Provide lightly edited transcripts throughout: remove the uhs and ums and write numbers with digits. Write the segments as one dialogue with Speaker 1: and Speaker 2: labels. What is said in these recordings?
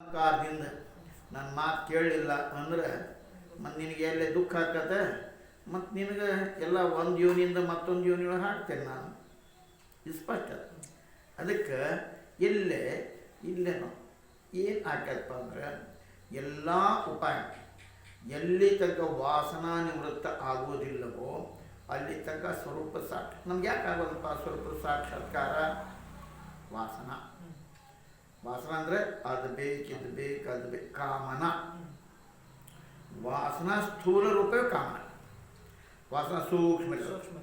Speaker 1: ಅಹಂಕಾರದಿಂದ ನನ್ನ ಮಾತು ಕೇಳಲಿಲ್ಲ ಅಂದ್ರೆ ಮತ್ತು ನಿನಗೆ ಎಲ್ಲೇ ದುಃಖ ಆಕತ್ತೆ, ಮತ್ತು ನಿನಗೆ ಎಲ್ಲ ಒಂದು ಯೋನಿಯಿಂದ ಮತ್ತೊಂದು ಯೋನಿಯೊಳಗೆ ಹಾಕ್ತೇನೆ ನಾನು. ಇದು ಸ್ಪಷ್ಟ. ಅದಕ್ಕೆ ಇಲ್ಲೇನೋ ಏನು ಆಕತ್ತಪ್ಪ ಅಂದ್ರೆ ಎಲ್ಲ ಉಪಾಯ ಎಲ್ಲಿ ತನಕ ವಾಸನಾ ನಿವೃತ್ತ ಆಗೋದಿಲ್ಲವೋ ಅಲ್ಲಿ ತನಕ ಸ್ವರೂಪ ನಮ್ಗೆ ಯಾಕೆ ಆಗೋದಪ್ಪ ಸ್ವರೂಪ ಸಾಕ್ಷಾತ್ಕಾರ? ವಾಸನ ಅಂದರೆ ಅದು ಬೇಕಿದ್ದು ಬೇಕು, ಅದು ಬೇಕು, ಕಾಮನ. ವಾಸನ ಸ್ಥೂಲ ರೂಪವೇ ಕಾಮನ, ವಾಸನ ಸೂಕ್ಷ್ಮ,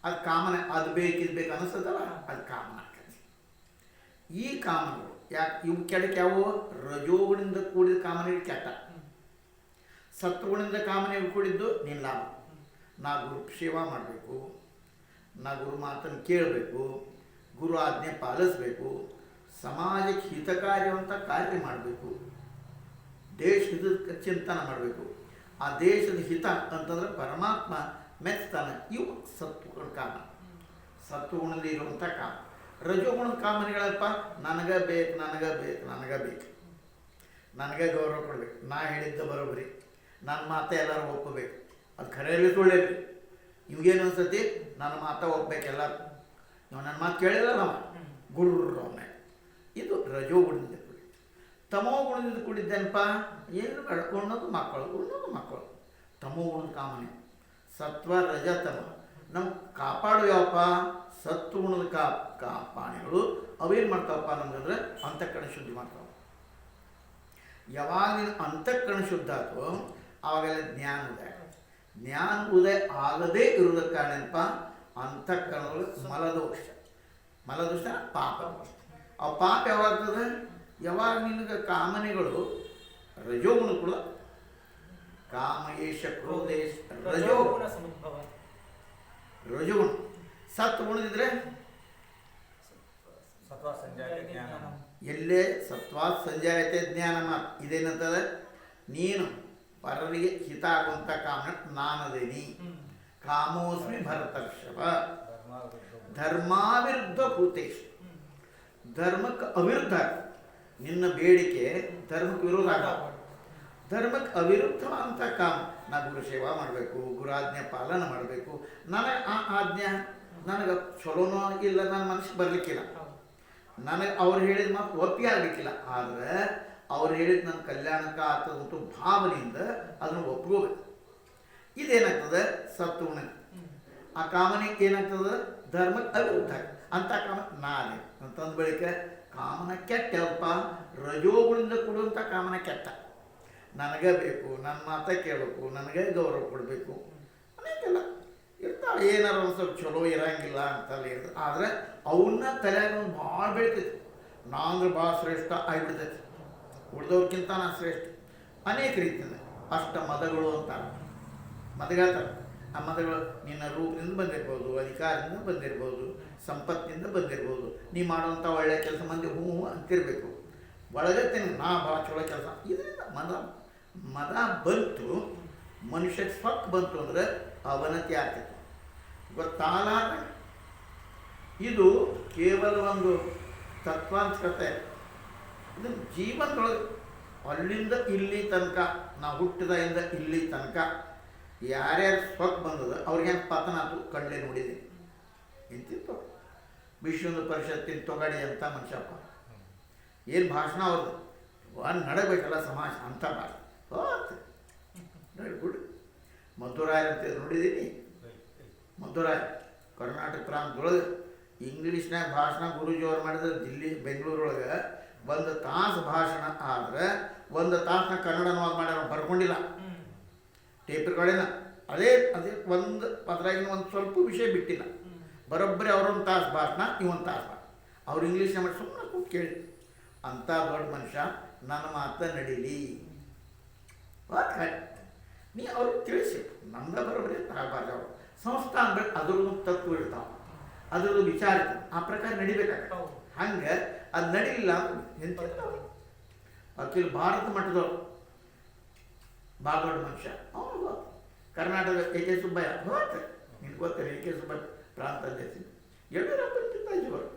Speaker 1: ಅದು ಕಾಮನೆ. ಅದು ಬೇಕಿದ್ದು ಬೇಕು ಅನಿಸ್ತದಲ್ಲ, ಅದು ಕಾಮನ. ಈ ಕಾಮನೆಗಳು ಯಾಕೆ ಇವು ಕೆಡಕ್ಕೆ? ಯಾವುವು? ರಜೋಗುಣಿಂದ ಕೂಡಿದ ಕಾಮನೆಗಳು ಕೆಟ್ಟ, ಸತ್ವಗುಣಿಂದ ಕಾಮನೆಗಳು ಕೂಡಿದ್ದು ನಿನ್ನ ಲಾಭ. ನಾ ಗುರು ಸೇವಾ ಮಾಡಬೇಕು, ನಾ ಗುರು ಮಾತನ್ನು ಕೇಳಬೇಕು, ಗುರು ಆಜ್ಞೆ ಪಾಲಿಸಬೇಕು, ಸಮಾಜಕ್ಕೆ ಹಿತಕಾರಿಯುವಂಥ ಕಾರ್ಯ ಮಾಡಬೇಕು, ದೇಶದ ಚಿಂತನೆ ಮಾಡಬೇಕು. ಆ ದೇಶದ ಹಿತ ಅಂತಂದ್ರೆ ಪರಮಾತ್ಮ ಮೆಚ್ತಾನೆ. ಇವು ಸತ್ವಗುಣ ಕಾಮ, ಸತ್ವಗುಣದಲ್ಲಿ ಇರುವಂಥ ಕಾಮ. ರಜೋಗುಣದ ಕಾಮನೆಗಳಪ್ಪ, ನನಗೆ ಬೇಕು, ನನಗೆ ಬೇಕು, ನನಗೆ ಬೇಕು, ನನಗೆ ಗೌರವ ಕೊಡಬೇಕು, ನಾ ಹೇಳಿದ್ದ ಬರೋಬ್ಬರಿ, ನನ್ನ ಮಾತ ಎಲ್ಲರೂ ಒಪ್ಪಬೇಕು, ಅದು ಖರೆಯಲ್ಲಿ ಸುಳ್ಳೇಬೇಕು. ಇವಾಗೇನು ಅನ್ಸತಿ? ನನ್ನ ಮಾತ ಒಪ್ಪಬೇಕೆಲ್ಲ, ನಾವು ನನ್ನ ಮಾತು ಕೇಳಿಲ್ಲ ನಾವು ಗುರ್ರೊಮ್ಮೆ. ಇದು ರಜೋಗುಣದಿಂದ ಕೂಡಿದ್ದು. ತಮೋ ಗುಣದಿಂದ ಕೂಡಿದ್ದೇನಪ್ಪ? ಏನು ಬೇಡ, ಉಣ್ಣೋದು ಮಕ್ಕಳು. ತಮೋ ಗುಣದ ಕಾಮನೆ. ಸತ್ವ ರಜ ತಮ ನಮ್ಗೆ ಕಾಪಾಡು ಯಾವಪ್ಪ? ಸತ್ವಗುಣದ ಕಾಪಾಣಿಗಳು ಅವೇನು ಮಾಡ್ತಾವಪ್ಪ ನಮ್ಗಂದ್ರೆ ಅಂತಃಕರಣ ಶುದ್ಧಿ ಮಾಡ್ತಾವೆ. ಯಾವಾಗ ನೀನು ಅಂತಃಕರಣ ಶುದ್ಧ ಆಯ್ತು ಆವಾಗೆಲ್ಲ ಜ್ಞಾನ ಉದಯ ಆಗದೇ ಇರುವುದ ಕಾರಣ ಏನಪ್ಪ? ಅಂತಃಕರಣಗಳು ಮಲದೋಷ ಪಾಪ. ಆ ಪಾಪ ಯಾವಾಗ್ತದೆ? ಯಾವಾಗ ನಿನಗೆ ಕಾಮನೆಗಳು ರಜೋಗುಣಗಳು, ಕಾಮಯೇಶ ಕ್ರೋಧೇಶ ರಜೋಗುಣ, ಸತ್ವಗುಣದಿದ್ರೆ ಎಲ್ಲೇ ಸತ್ವಾತ್ ಸಂಜಾಯತೆ ಜ್ಞಾನ ಮಾತು. ಇದೇನಂತದ? ನೀನು ಪರರಿಗೆ ಹಿತ ಆಗುವಂಥ ಕಾಮನೆ ನಾನದೇನಿ. ಕಾಮೋಸ್ಮಿ ಭರತರ್ಷಭ ಧರ್ಮಾವಿರುದ್ಧ ಭೂತೇಶ. ಧರ್ಮಕ್ಕೆ ಅವಿರುದ್ಧ ನಿನ್ನ ಬೇಡಿಕೆ ಧರ್ಮಕ್ಕೆ ವಿರೋಧ ಆಗಬಾರ್ದು. ಧರ್ಮಕ್ಕೆ ಅವಿರುದ್ಧವಾದಂಥ ಕಾಮ. ನಾ ಗುರು ಸೇವಾ ಮಾಡಬೇಕು, ಗುರಾಜ್ಞೆ ಪಾಲನೆ ಮಾಡಬೇಕು, ನನಗೆ ಆ ಆಜ್ಞೆ ನನಗೆ ಚಲೋನೋ ಇಲ್ಲ, ನನ್ನ ಮನಸ್ಸಿಗೆ ಬರಲಿಕ್ಕಿಲ್ಲ, ನನಗೆ ಅವ್ರು ಹೇಳಿದ ಮಾತು ಒಪ್ಪಿಗೆ ಆಗಲಿಕ್ಕಿಲ್ಲ. ಆದರೆ ಅವ್ರು ಹೇಳಿದ ನನ್ನ ಕಲ್ಯಾಣಕ್ಕೆ ಆಗ್ತದಂತೂ ಭಾವನೆಯಿಂದ ಅದನ್ನು ಒಪ್ಕೋಬೇಕು. ಇದೇನಾಗ್ತದೆ? ಸತ್ವಗುಣ. ಆ ಕಾಮನೆ ಏನಾಗ್ತದೆ? ಧರ್ಮಕ್ಕೆ ಅವಿರುದ್ಧ ಅಂತ ಕಾಮ ನಾನೇ ಅಂತಂದ ಬಳಿಕ ಕಾಮನ ಕೆಟ್ಟ ಯಾವಪ್ಪ? ರಜೋಗುಣಿಂದ ಕೊಡುವಂಥ ಕಾಮನ ಕೆಟ್ಟ. ನನಗೆ ಬೇಕು, ನನ್ನ ಮಾತ ಕೇಳಬೇಕು, ನನಗೆ ಗೌರವ ಕೊಡಬೇಕು, ಅನೇಕೆಲ್ಲ ಇರ್ತಾವೆ. ಏನಾರು ಒಂದು ಸ್ವಲ್ಪ ಚಲೋ ಇರಂಗಿಲ್ಲ ಅಂತಲ್ಲ ಇರ್ತದೆ. ಆದರೆ ಅವನ್ನ ತಲೆಯಾಗ ಒಂದು ಭಾಳ ಬೆಳಿತೈತಿ. ನಾ ಅಂದ್ರೆ ಭಾಳ ಶ್ರೇಷ್ಠ ಆಗಿಬಿಡ್ತೈತಿ, ಉಳಿದವ್ರಿಗಿಂತ ನಾ ಶ್ರೇಷ್ಠ. ಅನೇಕ ರೀತಿಯಿಂದ ಅಷ್ಟ ಮದಗಳು ಅಂತಾರೆ, ಮದಗಾತಾರೆ. ಆ ಮದಗಳು ನಿನ್ನ ರೂಪದಿಂದ ಬಂದಿರ್ಬೋದು, ಅಧಿಕಾರದಿಂದ ಬಂದಿರ್ಬೋದು, ಸಂಪತ್ತಿನಿಂದ ಬಂದಿರ್ಬೋದು. ನೀ ಮಾಡುವಂಥ ಒಳ್ಳೆಯ ಕೆಲಸ ಮಂದಿ ಹೂ ಅಂತಿರಬೇಕು. ಒಳಗತ್ತೇನೆ ನಾ ಭಾಳ ಚಲೋ ಕೆಲಸ. ಇದರಿಂದ ಮದ ಬಂತು, ಮನುಷ್ಯಕ್ಕೆ ಸ್ವಕ್ ಬಂತು ಅಂದರೆ ಅವನತಿ ಆಗ್ತೈತಿ. ಗೊತ್ತಾಗಲಾರ ಇದು ಕೇವಲ ಒಂದು ತತ್ವಾಂಶಕತೆ. ಇದು ಜೀವನದೊಳಗೆ ಅಲ್ಲಿಂದ ಇಲ್ಲಿ ತನಕ, ನಾವು ಹುಟ್ಟಿದಿಂದ ಇಲ್ಲಿ ತನಕ ಯಾರ್ಯಾರು ಸ್ವಕ್ ಬಂದದ ಅವ್ರಿಗೆ ಪತನ ಅದು ಕಡಲೆ ನೋಡಿದ್ದೀನಿ. ಇಂತಿತ್ತು ವಿಶ್ವದ ಪರಿಷತ್ತಿನ ತೊಗಡಿ ಅಂತ ಮನುಷ್ಯಪ್ಪ, ಏನು ಭಾಷಣ ಅವ್ರದ್ದು ನಡಬೇಕಲ್ಲ ಸಮಾಜ ಅಂತ ಭಾಷೆ ನೋಡಿ ಗುಡ್. ಮಧುರಾಯ್ ಅಂತ ನೋಡಿದ್ದೀನಿ. ಮಧುರಾಯ್ ಕರ್ನಾಟಕ ಪ್ರಾಂತದೊಳಗೆ ಇಂಗ್ಲೀಷ್ನಾಗ ಭಾಷಣ ಗುರೂಜಿಯವ್ರು ಮಾಡಿದ್ರೆ ದಿಲ್ಲಿ ಬೆಂಗಳೂರೊಳಗೆ 1 ತಾಸು ಭಾಷಣ ಆದರೆ 1 ತಾಸನ್ನ ಕನ್ನಡ ಅನುವಾದ ಮಾಡ್ಯಾರ, ಬರ್ಕೊಂಡಿಲ್ಲ ಟೇಪ್ ರೆಕಾರ್ಡಿನ. ಅದೇ ಒಂದು ಅದ್ರಾಗಿನ ಒಂದು ಸ್ವಲ್ಪ ವಿಷಯ ಬಿಟ್ಟಿಲ್ಲ. ಬರೋಬ್ಬರಿ ಅವ್ರೊಂದು ತಾಸು ಭಾಷಣ, ಇವೊಂದು ತಾಸು ಭಾಷಣ. ಅವ್ರು ಇಂಗ್ಲೀಷ್ನ ಮಾಡಿ ಸುಮ್ಮನೆ ಕೂತು ಕೇಳಿ. ಅಂಥ ದೊಡ್ಡ ಮನುಷ್ಯ ನನ್ನ ಮಾತ ನಡೀಲಿ ನೀ ಅವ್ರಿಗೆ ತಿಳಿಸಿ. ನಮ್ಗೆ ಬರೋಬ್ಬರಿ ಆಗಬಾರ್ದು. ಅವರು ಸಂಸ್ಥಾ ಅಂದ್ರೆ ಅದ್ರದ್ದು ತತ್ವ ಇರ್ತಾವೆ, ಅದ್ರದ್ದು ವಿಚಾರ ಇರ್ತದೆ, ಆ ಪ್ರಕಾರ ನಡಿಬೇಕಾಗ. ಹಂಗೆ ಅದು ನಡೀಲಿಲ್ಲ ನಿಂತಿರ್ತಾವೆ. ಅಖಿಲ ಭಾರತ ಮಟ್ಟದವ್ರು ಭಾಳ ದೊಡ್ಡ ಮನುಷ್ಯ. ಅವನು ಗೊತ್ತು. ಕರ್ನಾಟಕದ A.K. ಸುಬ್ಬಯ್ಯ ಗೊತ್ತೆ, ನಿನ್ಗೆ ಗೊತ್ತಿಲ್ಲ. A.K. ಸುಬ್ಬಯ್ಯ ಪ್ರಾಂತ ಅಧ್ಯಕ್ಷ ಯಡಿಯೂರಪ್ಪನ ಜೀವರು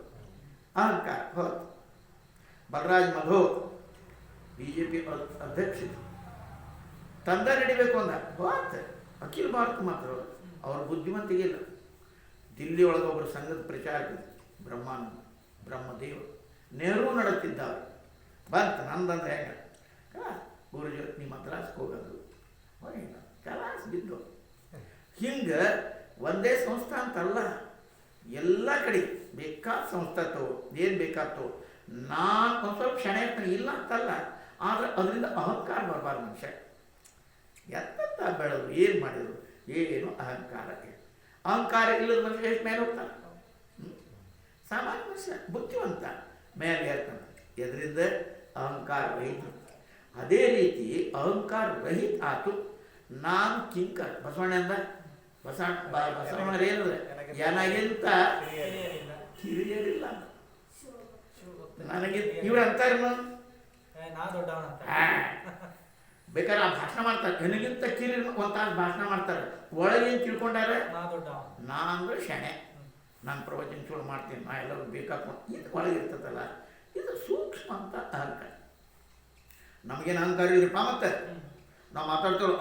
Speaker 1: ಅಹಂಕಾರ ಹೋತು. ಬಲರಾಜ್ ಮಧು BJP ಅಧ್ಯಕ್ಷ ತಂದ ನಡಿಬೇಕು ಅಂದ ಬಾತ್ ಅಖಿಲ ಭಾರತ ಮಾತ್ರ ಅವ್ರ ಬುದ್ಧಿವಂತಿಗೆ ಇಲ್ಲ. ದಿಲ್ಲಿ ಒಳಗೆ ಒಬ್ಬರು ಸಂಘದ ಪ್ರಚಾರಕ ಬ್ರಹ್ಮದೇವ ನೆಹರು ನಡೆತಿದ್ದಾವೆ ಬಂತ ನಂದಂದ್ರೆ ಹೆಂಗೆ ಗುರುಜಿ ನೀ ಮದ್ರಾಸ್ಗೆ ಹೋಗೋದು ಕಲಾಸ್ ಬಿದ್ದು ಹಿಂಗೆ ಒಂದೇ ಸಂಸ್ಥೆ ಅಂತಲ್ಲ, ಎಲ್ಲ ಕಡೆ ಬೇಕಾದ ಸಂಸ್ಥೆ ತಗೋ, ಏನು ಬೇಕಾಗ್ತೋ. ನಾನು ಒಂದು ಸ್ವಲ್ಪ ಕ್ಷಣ ಇರ್ತಾನೆ ಇಲ್ಲ ಅಂತಲ್ಲ, ಆದರೆ ಅದರಿಂದ ಅಹಂಕಾರ ಬರಬಾರ್ದು. ಮನುಷ್ಯ ಎತ್ತ ಬೆಳೆದು ಏನು ಮಾಡಿದ್ರು ಏನು ಅಹಂಕಾರ ಇಲ್ಲದ ಮನುಷ್ಯ ಎಷ್ಟು ಮೇಲೆ ಹೋಗ್ತಾನೆ. ಸಾಮಾನ್ಯ ಮನುಷ್ಯ ಬುದ್ಧಿವಂತ ಮೇಲೆ ಇರ್ತಾನೆ. ಎದರಿಂದ ಅಹಂಕಾರ ರಹಿತ. ಅದೇ ರೀತಿ ಅಹಂಕಾರ ರಹಿತ ಆತು. ನಾನು ಕಿಂಕರ್ ಬಸವಣ್ಣ ಅಂದ ಬಸವಣ್ಣರು ಏನಂದ್ರೆ ನನಗಿಂತ ಕಿರಿಯರಿಲ್ಲ ನನಗೆ ಇವ್ರು ಅಂತಾರೆ ಬೇಕಾದ್ರೆ ಆ ಭಾಷಣ ಮಾಡ್ತಾರೆ. ನನಗಿಂತ ಕಿರಿ ಒಂದು ತಾಸು ಭಾಷಣ ಮಾಡ್ತಾರೆ. ಒಳಗೇನು ತಿಳ್ಕೊಂಡಾರೆ ನಾ ಅಂದ್ರೆ ಶಣೆ, ನಾನು ಪ್ರವಚನ ಚೂರು ಮಾಡ್ತೀನಿ, ನಾ ಎಲ್ಲರೂ ಬೇಕಾಗ್ಕೊಂಡು ಇದು ಒಳಗಿರ್ತದಲ್ಲ, ಇದು ಸೂಕ್ಷ್ಮ ಅಂತ ಅಹಂಕಾರ. ನಮಗೇನು ಅಹಂಕಾರ ಇದ್ರಪ್ಪ ಮತ್ತೆ ನಾವು ಮಾತಾಡ್ತೇವೆ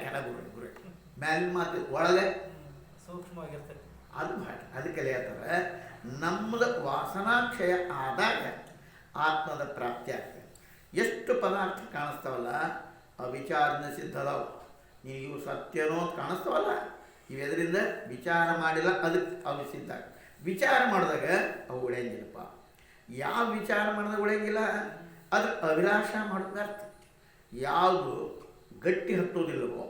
Speaker 1: ಎಲ್ಲ ಗುರು ಮ್ಯಾಲಿನ ಮಾತು ಒಳಗೆ
Speaker 2: ಸೂಕ್ಷ್ಮವಾಗಿರ್ತದೆ.
Speaker 1: ಅದು ಭಾಳ ಅದಕ್ಕೆ ಹೇಳ್ತಾರೆ ನಮ್ಮದು ವಾಸನಾಕ್ಷಯ ಆದಾಗ ಆತ್ಮದ ಪ್ರಾಪ್ತಿ ಆಗ್ತದೆ. ಎಷ್ಟು ಪದಾರ್ಥ ಕಾಣಿಸ್ತಾವಲ್ಲ ಅವಿಚಾರನ ಸಿದ್ಧದವು. ನೀವು ಇವು ಸತ್ಯನೋ ಅಂತ ಕಾಣಿಸ್ತಾವಲ್ಲ, ಇವೆದರಿಂದ ವಿಚಾರ ಮಾಡಿಲ್ಲ, ಅದಕ್ಕೆ ಅವು ಸಿದ್ಧ. ವಿಚಾರ ಮಾಡಿದಾಗ ಅವು ಉಳಿಯಂಗಿಲ್ಲಪ್ಪ. ಯಾವ ವಿಚಾರ ಮಾಡಿದಾಗ ಉಳಿಯಂಗಿಲ್ಲ, ಅದ್ರ ಅಭಿಲಾಷ ಮಾಡೋದು ಅರ್ಥ. ಯಾವುದು ಗಟ್ಟಿ ಹತ್ತೋದಿಲ್ಲವೋ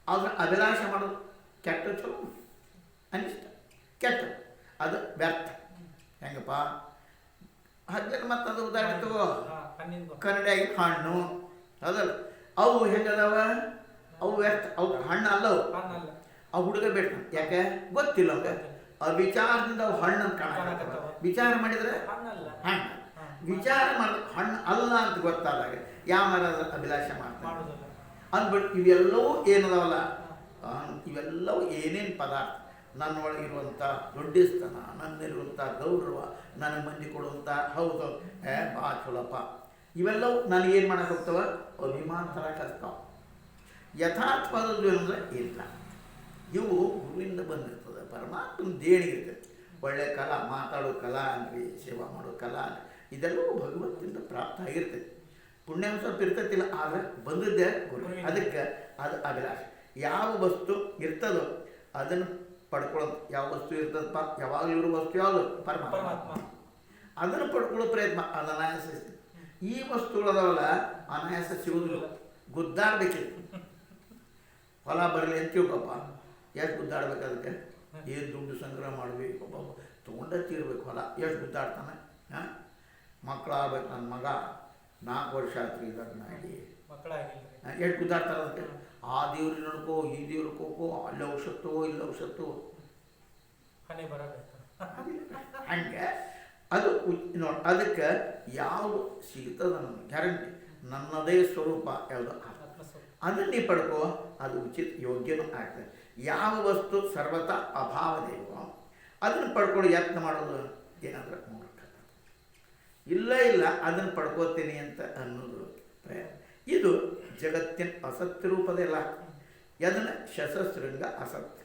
Speaker 1: ಅದ್ರ ಅಭಿಲಾಷ ಮಾಡೋದು ಕೆಟ್ಟ ಚಲೋ ಅನಿಷ್ಟ ಕೆಟ್ಟ ಅದು ವ್ಯರ್ಥ. ಹೆಂಗಪ್ಪ ಹಗ್ಗಲ್ಲಿ ಮತ್ತು ಅದು ಉದಾಹರಣೆ ತಗೋ, ಕನ್ನಡಿಯಾಗಿ ಹಣ್ಣು ಅದಲ್ಲ, ಅವು ಹೆಂಗದಾವ, ಅವು ವ್ಯರ್ಥ, ಅವು ಹಣ್ಣು ಅಲ್ಲವು. ಅವು ಹುಡುಗ ಬೇಡ, ಯಾಕೆ ಗೊತ್ತಿಲ್ಲ ಅವಾಗ. ವಿಚಾರದಿಂದ ಅವು ಹಣ್ಣು ಅಂತ ಕಾಣ. ವಿಚಾರ ಮಾಡಿದರೆ ಹಣ್ಣು, ವಿಚಾರ ಮಾಡಿದ್ರೆ ಹಣ್ಣು ಅಲ್ಲ ಅಂತ ಗೊತ್ತಾದಾಗ ಯಾವ ಅಭಿಲಾಷ ಮಾಡ್ತಾರೆ ಅಂದ್ಬಿಟ್ಟು ಇವೆಲ್ಲವೂ ಏನದಾವಲ್ಲ, ಇವೆಲ್ಲವೂ ಏನೇನು ಪದಾರ್ಥ ನನ್ನೊಳಗಿರುವಂಥ ದೊಡ್ಡಿಸ್ತನ, ನನ್ನಲ್ಲಿರುವಂಥ ಗೌರವ, ನನಗೆ ಮಂದಿ ಕೊಡುವಂಥ ಹೌದು ಬಾ ಚಲೋಪ್ಪ, ಇವೆಲ್ಲವೂ ನನಗೇನು ಮಾಡಕ್ಕೆ ಹೋಗ್ತಾವ, ಅಭಿಮಾನ ಥರ ಕಲಿಸ್ತಾವ. ಯಥಾರ್ಥವಾದದ್ದು ಏನಂದ್ರೆ ಇಲ್ಲ. ಇವು ಗುರುವಿಂದ ಬಂದಿರ್ತದೆ, ಪರಮಾತ್ಮನ ದೇಣಿಗಿರ್ತದೆ. ಒಳ್ಳೆಯ ಕಲಾ, ಮಾತಾಡೋ ಕಲಾ ಅನ್ರಿ, ಸೇವಾ ಮಾಡೋ ಕಲಾ ಅನ್ರಿ, ಇದೆಲ್ಲವೂ ಭಗವಂತನಿಂದ ಪ್ರಾಪ್ತ ಆಗಿರ್ತೈತಿ. ಪುಣ್ಯ ಸ್ವಲ್ಪ ಇರ್ತೈತಿಲ್ಲ, ಆದರೆ ಬಂದದ್ದೇ ಗುರು. ಅದಕ್ಕೆ ಅದು ಅಭಿಲಾಷ. ಯಾವ ವಸ್ತು ಇರ್ತದೋ ಅದನ್ನು ಪಡ್ಕೊಳ್ಳೋದು. ಯಾವ ವಸ್ತು ಇರ್ತದಪ್ಪ, ಯಾವಾಗಲೂ ಇರೋ ವಸ್ತು ಯಾವುದು ಪರಮಾತ್ಮ. ಅದನ್ನು ಪಡ್ಕೊಳ್ಳೋ ಪ್ರಯತ್ನ, ಅದು ಅನಾಯಾಸ. ಈ ವಸ್ತುಗಳದವಲ್ಲ ಅನಾಯಾಸ ಸಿಗೋದಿಲ್ಲ, ಗುದ್ದಾಡ್ಬೇಕಿತ್ತು. ಹೊಲ ಬರಲಿ ಅಂತ ತಿಳ್ಕೊಪ್ಪ, ಎಷ್ಟು ಗುದ್ದಾಡ್ಬೇಕು, ಅದಕ್ಕೆ ಏನು ದುಡ್ಡು ಸಂಗ್ರಹ ಮಾಡಬೇಕು, ಒಬ್ಬೊಬ್ಬ ತೊಗೊಂಡ ತೀರ್ಬೇಕು ಹೊಲ, ಎಷ್ಟು ಗುದ್ದಾಡ್ತಾನೆ. ಮಕ್ಕಳಾಗ್ಬೇಕು. ನನ್ನ ಮಗ 4 ವರ್ಷ ಆಯ್ತು ಲಗ್ನ ಆಗಿ, ಎಷ್ಟು ಗುದ್ದಾಡ್ತಾರೆ ಅದಕ್ಕೆ. ಆ ದೇವ್ರಿಗೆ ನೋಡ್ಕೋ, ಈ ದೇವ್ರಿಗೆ ಹೋಗೋ, ಅಲ್ಲಿ ಔಷಧೋ ಇಲ್ಲಿ ಔಷಧೋ ಹಂಗೆ ಅದು ನೋಡಿ. ಅದಕ್ಕೆ ಯಾವುದು ಸಿಗ್ತದ ನಮ್ಗೆ ಗ್ಯಾರಂಟಿ, ನನ್ನದೇ ಸ್ವರೂಪ ಯಾವುದು ಅದನ್ನು ನೀ ಪಡ್ಕೋ, ಅದು ಉಚಿತ ಯೋಗ್ಯನೂ ಆಗ್ತದೆ. ಯಾವ ವಸ್ತು ಸರ್ವತಾ ಅಭಾವದೇವೋ ಅದನ್ನು ಪಡ್ಕೊಳ್ಳೋ ಯತ್ನ ಮಾಡೋದು ಏನಂದ್ರೆ ಮೂರ್ಖ. ಇಲ್ಲ ಅದನ್ನು ಪಡ್ಕೋತೀನಿ ಅಂತ ಅನ್ನೋದು ಪ್ರಯತ್ನ. ಇದು ಜಗತ್ತಿನ ಅಸತ್ಯ ರೂಪದಲ್ಲ. ಅದನ್ನು ಶಸಶೃಂಗ ಅಸತ್,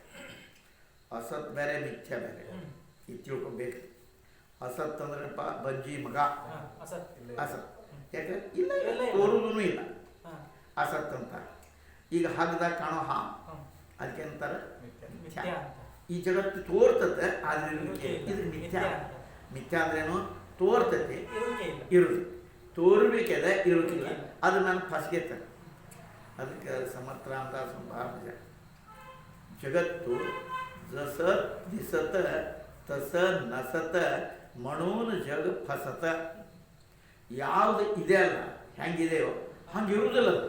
Speaker 1: ಅಸತ್ ಬೇರೆ ಮಿಥ್ಯ ಬೇರೆ, ಇದು ತಿಳ್ಕೊಬೇಕು. ಅಸತ್ ಅಂದ್ರಪ್ಪ ಬಜ್ಜಿ ಮಗ ಅಸತ್, ಯಾಕೆ ಇಲ್ಲ ತೋರುದೂ ಇಲ್ಲ ಅಸತ್ ಅಂತ. ಈಗ ಹಗ್ಗದಾಗ ಕಾಣೋ ಅದಕ್ಕೆ ಅಂತಾರೆ ಮಿಥ್ಯ. ಈ ಜಗತ್ತು ತೋರ್ತದೆ ಆದ್ರೆ ಇದು ಮಿಥ್ಯ. ಮಿಥ್ಯ ಅಂದ್ರೇನು, ತೋರ್ತೈತಿ ಇರುವುದು, ತೋರ್ಬೇಕದ ಇರೋದಿಲ್ಲ, ಅದು ನಾನು ಫಸ್ಗೆತಾರೆ. ಅದಕ್ಕೆ ಸಮರ್ಥ ರಾಮದಾಸ್ ಭಾಳ ಜಗತ್ತು ಜಸ ದಿಸತ ತಸ ನಸತ ಮಣೂನ್ ಜಗ ಫಸತ. ಯಾವುದು ಇದೆ ಅಲ್ಲ, ಹೆಂಗಿದೆಯೋ ಹಂಗೆ ಇರುವುದಿಲ್ಲ ಅದು.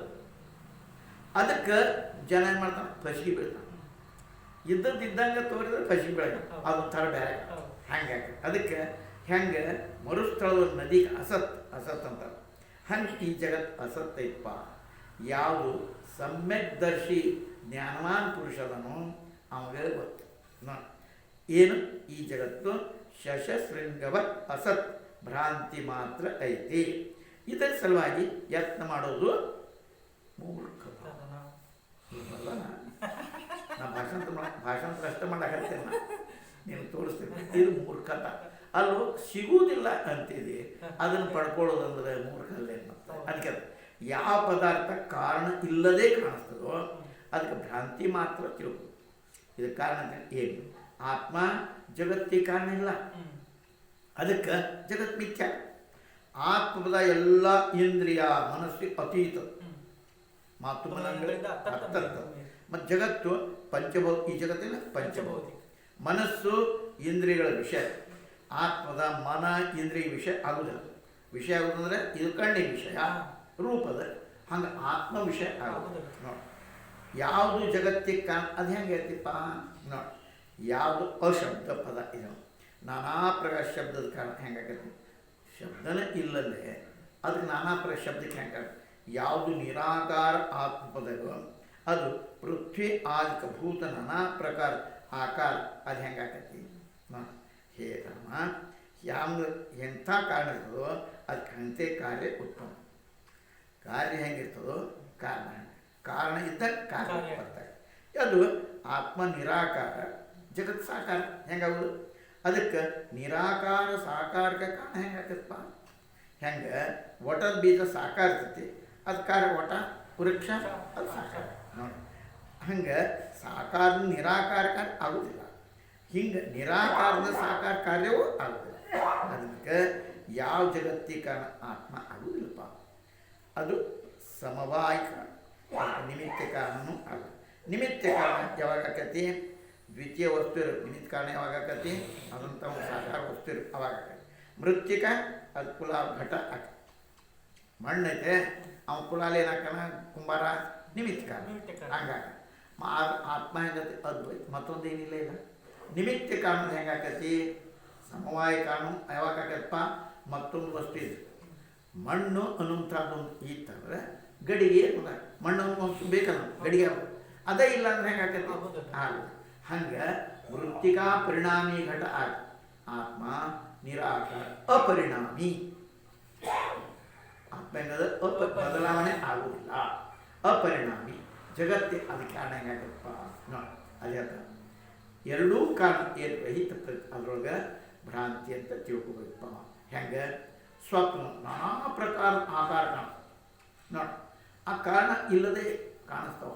Speaker 1: ಅದಕ್ಕೆ ಜನ ಏನು ಮಾಡ್ತಾನೆ, ಫಸ್ಗೆ ಬೀಳ್ತಾನೆ. ಇದ್ದಂಗೆ ತೋರಿದ್ರೆ ಫಸ್ಗೆ ಬೀಳ, ಅದೊಂಥರ ಬೇರೆ ಹಂಗೆ. ಅದಕ್ಕೆ ಹೆಂಗೆ ಮರುಸ್ಥಳದ ನದಿಗೆ ಅಸತ್ ಅಂತಾರೆ, ಹಂಗೆ ಈ ಜಗತ್ತು ಅಸತ್ ಐತಪ್ಪ. ಯಾವುದು ಸಮ್ಯಕ್ ದರ್ಶಿ ಜ್ಞಾನವಾನ್ ಪುರುಷದನು ಅವಾಗ ಗೊತ್ತು ನೋಡಿ. ಏನು ಈ ಜಗತ್ತು ಶಶಶೃಂಗವ ಅಸತ್ ಭ್ರಾಂತಿ ಮಾತ್ರ ಐತಿ. ಇದರ ಸಲುವಾಗಿ ಯತ್ನ ಮಾಡೋದು ಮೂರ್ಖತ. ಅಲ್ಲ ನಾ ಭಾಷಾಂತರ ಅಷ್ಟೇ ಮಾಡಾಕತ್ತೇನೆ, ನೀನು ತೋರಿಸ್ತೇನೆ. ಇದು ಮೂರ್ಖತ. ಅಲ್ಲೂ ಸಿಗುವುದಿಲ್ಲ ಅಂತಿದೆ, ಅದನ್ನು ಪಡ್ಕೊಳ್ಳೋದಂದ್ರೆ ಮೂರ್ಖಲ್ಲೇ. ಮತ್ತೆ ಅದಕ್ಕೆ ಯಾವ ಪದಾರ್ಥ ಕಾರಣ ಇಲ್ಲದೆ ಕಾಣಿಸ್ತದೋ ಅದಕ್ಕೆ ಭ್ರಾಂತಿ ಮಾತ್ರ ತಿಳ್ಕೊ. ಇದಕ್ಕೆ ಕಾರಣ ಏನು? ಆತ್ಮ ಜಗತ್ತಿಗೆ ಕಾರಣ ಇಲ್ಲ, ಅದಕ್ಕೆ ಜಗತ್ ಮಿಥ್ಯ. ಆತ್ಮದ ಎಲ್ಲ ಇಂದ್ರಿಯ ಮನಸ್ಸಿಗೆ ಅತೀತ, ಮಾತು ಮನಗಳಿಂದ ಅರ್ಥರ್ಥ. ಮತ್ತು ಜಗತ್ತು ಈ ಜಗತ್ತಿನ ಪಂಚಭೌತಿಕ. ಮನಸ್ಸು ಇಂದ್ರಿಯಗಳ ವಿಷಯ, ಆತ್ಮದ ಮನ ಇಂದ್ರಿಯ ವಿಷಯ ಆಗುವುದಿಲ್ಲ. ವಿಷಯ ಆಗುವುದಂದ್ರೆ ಇದು ಕಣ್ಣಿನ ವಿಷಯ, ರೂಪದ. ಹಂಗೆ ಆತ್ಮ ವಿಷಯ ಆಗುವುದಿಲ್ಲ. ನೋಡಿ, ಯಾವುದು ಜಗತ್ತಿಗೆ ಕಾರಣ ಅದು ಹೆಂಗೆ ಹೇಳ್ತಿಪ್ಪ ನೋಡಿ. ಯಾವುದು ಅಶಬ್ದ ಪದ ಇದು, ನಾನಾ ಪ್ರಕಾರ ಶಬ್ದದ ಕಾರಣ ಹೆಂಗಾಗತ್ತೆ? ಶಬ್ದನೇ ಇಲ್ಲದೆ ಅದಕ್ಕೆ ನಾನಾ ಪ್ರಕಾರ ಶಬ್ದಕ್ಕೆ ಹೆಂಗೆ? ಯಾವುದು ನಿರಾಕಾರ ಆತ್ಮಪದಗಳು ಅದು ಪೃಥ್ವಿ ಆದಿಕ ಭೂತ ನಾನಾ ಪ್ರಕಾರ ಆಕಾರ ಅದು ಹೆಂಗಾಕತಿ ನೋಡಿ. ಹೇ ರಾಮ, ಯಾವ ಎಂಥ ಕಾರಣ ಇರ್ತದೋ ಅದಕ್ಕೆ ಅಂತೆ ಕಾರ್ಯ ಉತ್ಪನ್ನ. ಕಾರ್ಯ ಹೆಂಗಿರ್ತದೋ ಕಾರಣ ಇದ್ದಾಗ ಕಾರ್ಯ ಬರ್ತಾರೆ. ಅದು ಆತ್ಮ ನಿರಾಕಾರ, ಜಗತ್ ಸಾಕಾರ ಹೆಂಗಾಗೋದು? ಅದಕ್ಕೆ ನಿರಾಕಾರ ಸಾಕಾರಕ್ಕೆ ಕಾರಣ ಹೆಂಗಾಕತ್ತಪ್ಪ? ಹೆಂಗೆ ಒಟದ ಬೀಜ ಸಾಕಾರ ಇರ್ತೈತಿ, ಅದು ಕಾರ್ಯ ಒಟ ವೃಕ್ಷ ಅದು ಸಾಕಾರ ನೋಡಿ. ಹಂಗೆ ಸಾಕಾರ ನಿರಾಕಾರ ಕಾರ್ಯ ಆಗೋದಿಲ್ಲ, ಹಿಂಗೆ ನಿರಾಕಾರದ ಸಾಕಾರ ಕಾರ್ಯವೂ ಆಗೋದಿಲ್ಲ. ಅದಕ್ಕೆ ಯಾವ ಜಗತ್ತಿಗೆ ಕಾರಣ ಆತ್ಮ ಆಗುವುದಿಲ್ಲಪ್ಪ. ಅದು ಸಮವಾಯ ಕಾರಣ, ನಿಮಿತ್ತ ಕಾರಣನೂ ಆಗೋದು. ನಿಮಿತ್ತ ಕಾರಣ ಯಾವಾಗ ಆಕತಿ? ದ್ವಿತೀಯ ವಸ್ತು ಇರು ನಿಮಿತ್ತ ಕಾರಣ ಯಾವಾಗ ಆಕತಿ? ಅದಂಥ ಒಂದು ಸಾಕಾರ ವಸ್ತು ಇರು ಅವಾಗ ಆಕತಿ. ಮೃತ್ತಿಕ ಅದು ಕುಲ ಘಟ ಆಕತಿ. ಮಣ್ಣೈತೆ ಅವ್ನು ಕುಲಾಲಿ ಏನಾಕನ ಕುಂಬಾರ ನಿಮಿತ್ತ ಕಾರಣ ಹಂಗಾಗ. ಆತ್ಮ ಹೆಂಗತಿ? ಅದ್ವೈತ, ಮತ್ತೊಂದು ಏನಿಲ್ಲ ಇಲ್ಲ. ನಿಮಿತ್ತ ಕಾರಣದ ಹೆಂಗಾಕತಿ? ಸಮವಾಯ ಕಾರಣ ಯಾವಾಗ ಆಕತ್ತಪ್ಪ? ಮತ್ತೊಂದು ವಸ್ತು ಇದೆ. ಮಣ್ಣು ಅನ್ನುವಂಥದ್ದೊಂದು ಇತ್ತಂದ್ರೆ ಗಡಿಗೆ ಮಣ್ಣು ಒಂದು ಬೇಕಲ್ಲ ಗಡಿಗೆ, ಅದೇ ಇಲ್ಲ ಅಂದ್ರೆ ಹೆಂಗಾಕತಿ? ಆಗ ಹಂಗೆ ವೃತ್ತಿಕಾ ಪರಿಣಾಮಿ ಘಟ ಆಗ. ಆತ್ಮ ನಿರಾಕಾರ ಅಪರಿಣಾಮಿ. ಆತ್ಮ ಹೆಂಗದ? ಬದಲಾವಣೆ ಆಗುವುದಿಲ್ಲ, ಅಪರಿಣಾಮಿ. ಜಗತ್ತೇ ಅದಕ್ಕೆ ಕಾರಣ ಹೆಂಗಾಗತ್ತಪ್ಪ ನೋಡಿ. ಅದೇ ಅರ್ಥ. ಎರಡೂ ಕಾರಣ ಏನು ರಹಿತ ಅದರೊಳಗೆ ಭ್ರಾಂತಿ ಅಂತ ತಿಳ್ಕೊಬೇಕಪ್ಪ. ಹೆಂಗೆ? ಸ್ವಪ್ನ ನಾನಾ ಪ್ರಕಾರ ಆಕಾರ ಕಾಣ ನೋಡಿ. ಆ ಕಾರಣ ಇಲ್ಲದೆ ಕಾಣಿಸ್ತಾವ.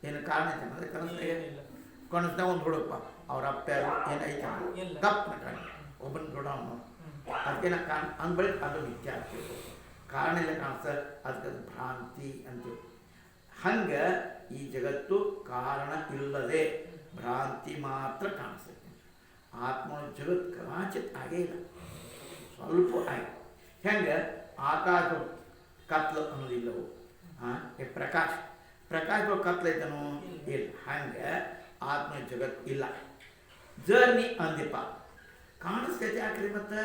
Speaker 1: ಏನು ಕಾರಣ ಐತೆ ಅಂದರೆ ಕಾಣಿಸ್ತಾವ. ಒಂದು ಹುಡುಗಪ್ಪ ಅವ್ರ ಅಪ್ಪ ಯಾರು ಏನೈತೆ ತಪ್ಪನ ಕಾರಣ ಒಬ್ಬನ ದೊಡ್ಡ ಅವನು ಅದಕ್ಕೇನ ಕಾರಣ ಅಂದ್ಬಳಿ ಅದು ಮಿಥ್ಯ ಆಗ್ತಿರ್ಬೋದು. ಕಾರಣ ಇಲ್ಲ ಕಾಣಿಸ್ತ ಅದಕ್ಕೆ ಭ್ರಾಂತಿ ಅಂತೀವಿ. ಹಂಗೆ ಈ ಜಗತ್ತು ಕಾರಣ ಇಲ್ಲದೆ ಭ್ರಾಂತಿ ಮಾತ್ರ ಕಾಣಿಸ್ತೈತೆ. ಆತ್ಮ ಜಗತ್ ಕದಾಚಿತ್ ಆಗೇ ಇಲ್ಲ, ಸ್ವಲ್ಪ ಆಗಿ. ಹೆಂಗೆ ಆಕಾಶ ಕತ್ಲು ಅನ್ನೋದಿಲ್ಲವು, ಪ್ರಕಾಶ ಕತ್ಲೈತನೋ ಇಲ್ಲ. ಹಂಗೆ ಆತ್ಮ ಜಗತ್ ಇಲ್ಲ. ಜರ್ನಿ ಅಂದಿಪ್ಪ ಕಾಣಿಸ್ತೈತೆ ಯಾಕ್ರಿ ಮತ್ತೆ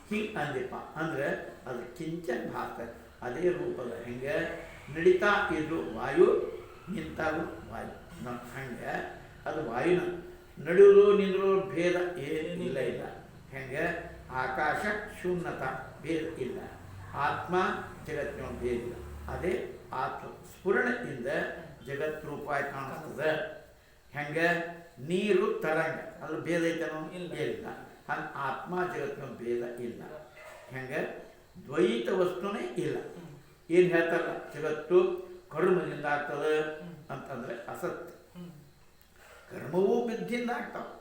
Speaker 1: ಹಿಂಗೆ ಅಂದಿಪ್ಪ ಅಂದ್ರೆ ಅದು ಕಿಂಚನ್ ಭಾಸ ಅದೇ ರೂಪದ. ಹೆಂಗೆ ನಡೀತಾ ಇದ್ರು ವಾಯು, ನಿಂತಾಗೂ ವಾಯು. ಹಂಗೆ ಅದು ವಾಯುನ ನಡೆಯೋದು ನಿಂದ್ರು ಭೇದ ಏನಿಲ್ಲ ಇಲ್ಲ. ಹೆಂಗೆ ಆಕಾಶ ಶೂನ್ಯತ ಭೇದ ಇಲ್ಲ, ಆತ್ಮ ಜಗತ್ತಿನ ಭೇದ ಇಲ್ಲ. ಅದೇ ಆತ್ಮ ಸ್ಫುರಣದಿಂದ ಜಗತ್ ರೂಪಾಯಿ ಕಾಣಿಸ್ತದೆ. ಹೆಂಗೆ ನೀರು ತರಂಗ ಅದು ಭೇದ ಐತನೋ ಇಲ್ಲ. ಹಂಗೆ ಆತ್ಮ ಜಗತ್ತಿನ ಭೇದ ಇಲ್ಲ. ಹೆಂಗೆ ದ್ವೈತ ವಸ್ತುನೇ ಇಲ್ಲ. ಏನು ಹೇಳ್ತಾರಲ್ಲ ಜಗತ್ತು ಕರ್ಮದಿಂದ ಆಗ್ತದೆ ಅಂತಂದರೆ ಅಸತ್ಯ. ಕರ್ಮವೂ ಬುದ್ಧಿಯಿಂದ ಆಗ್ತಾವೆ.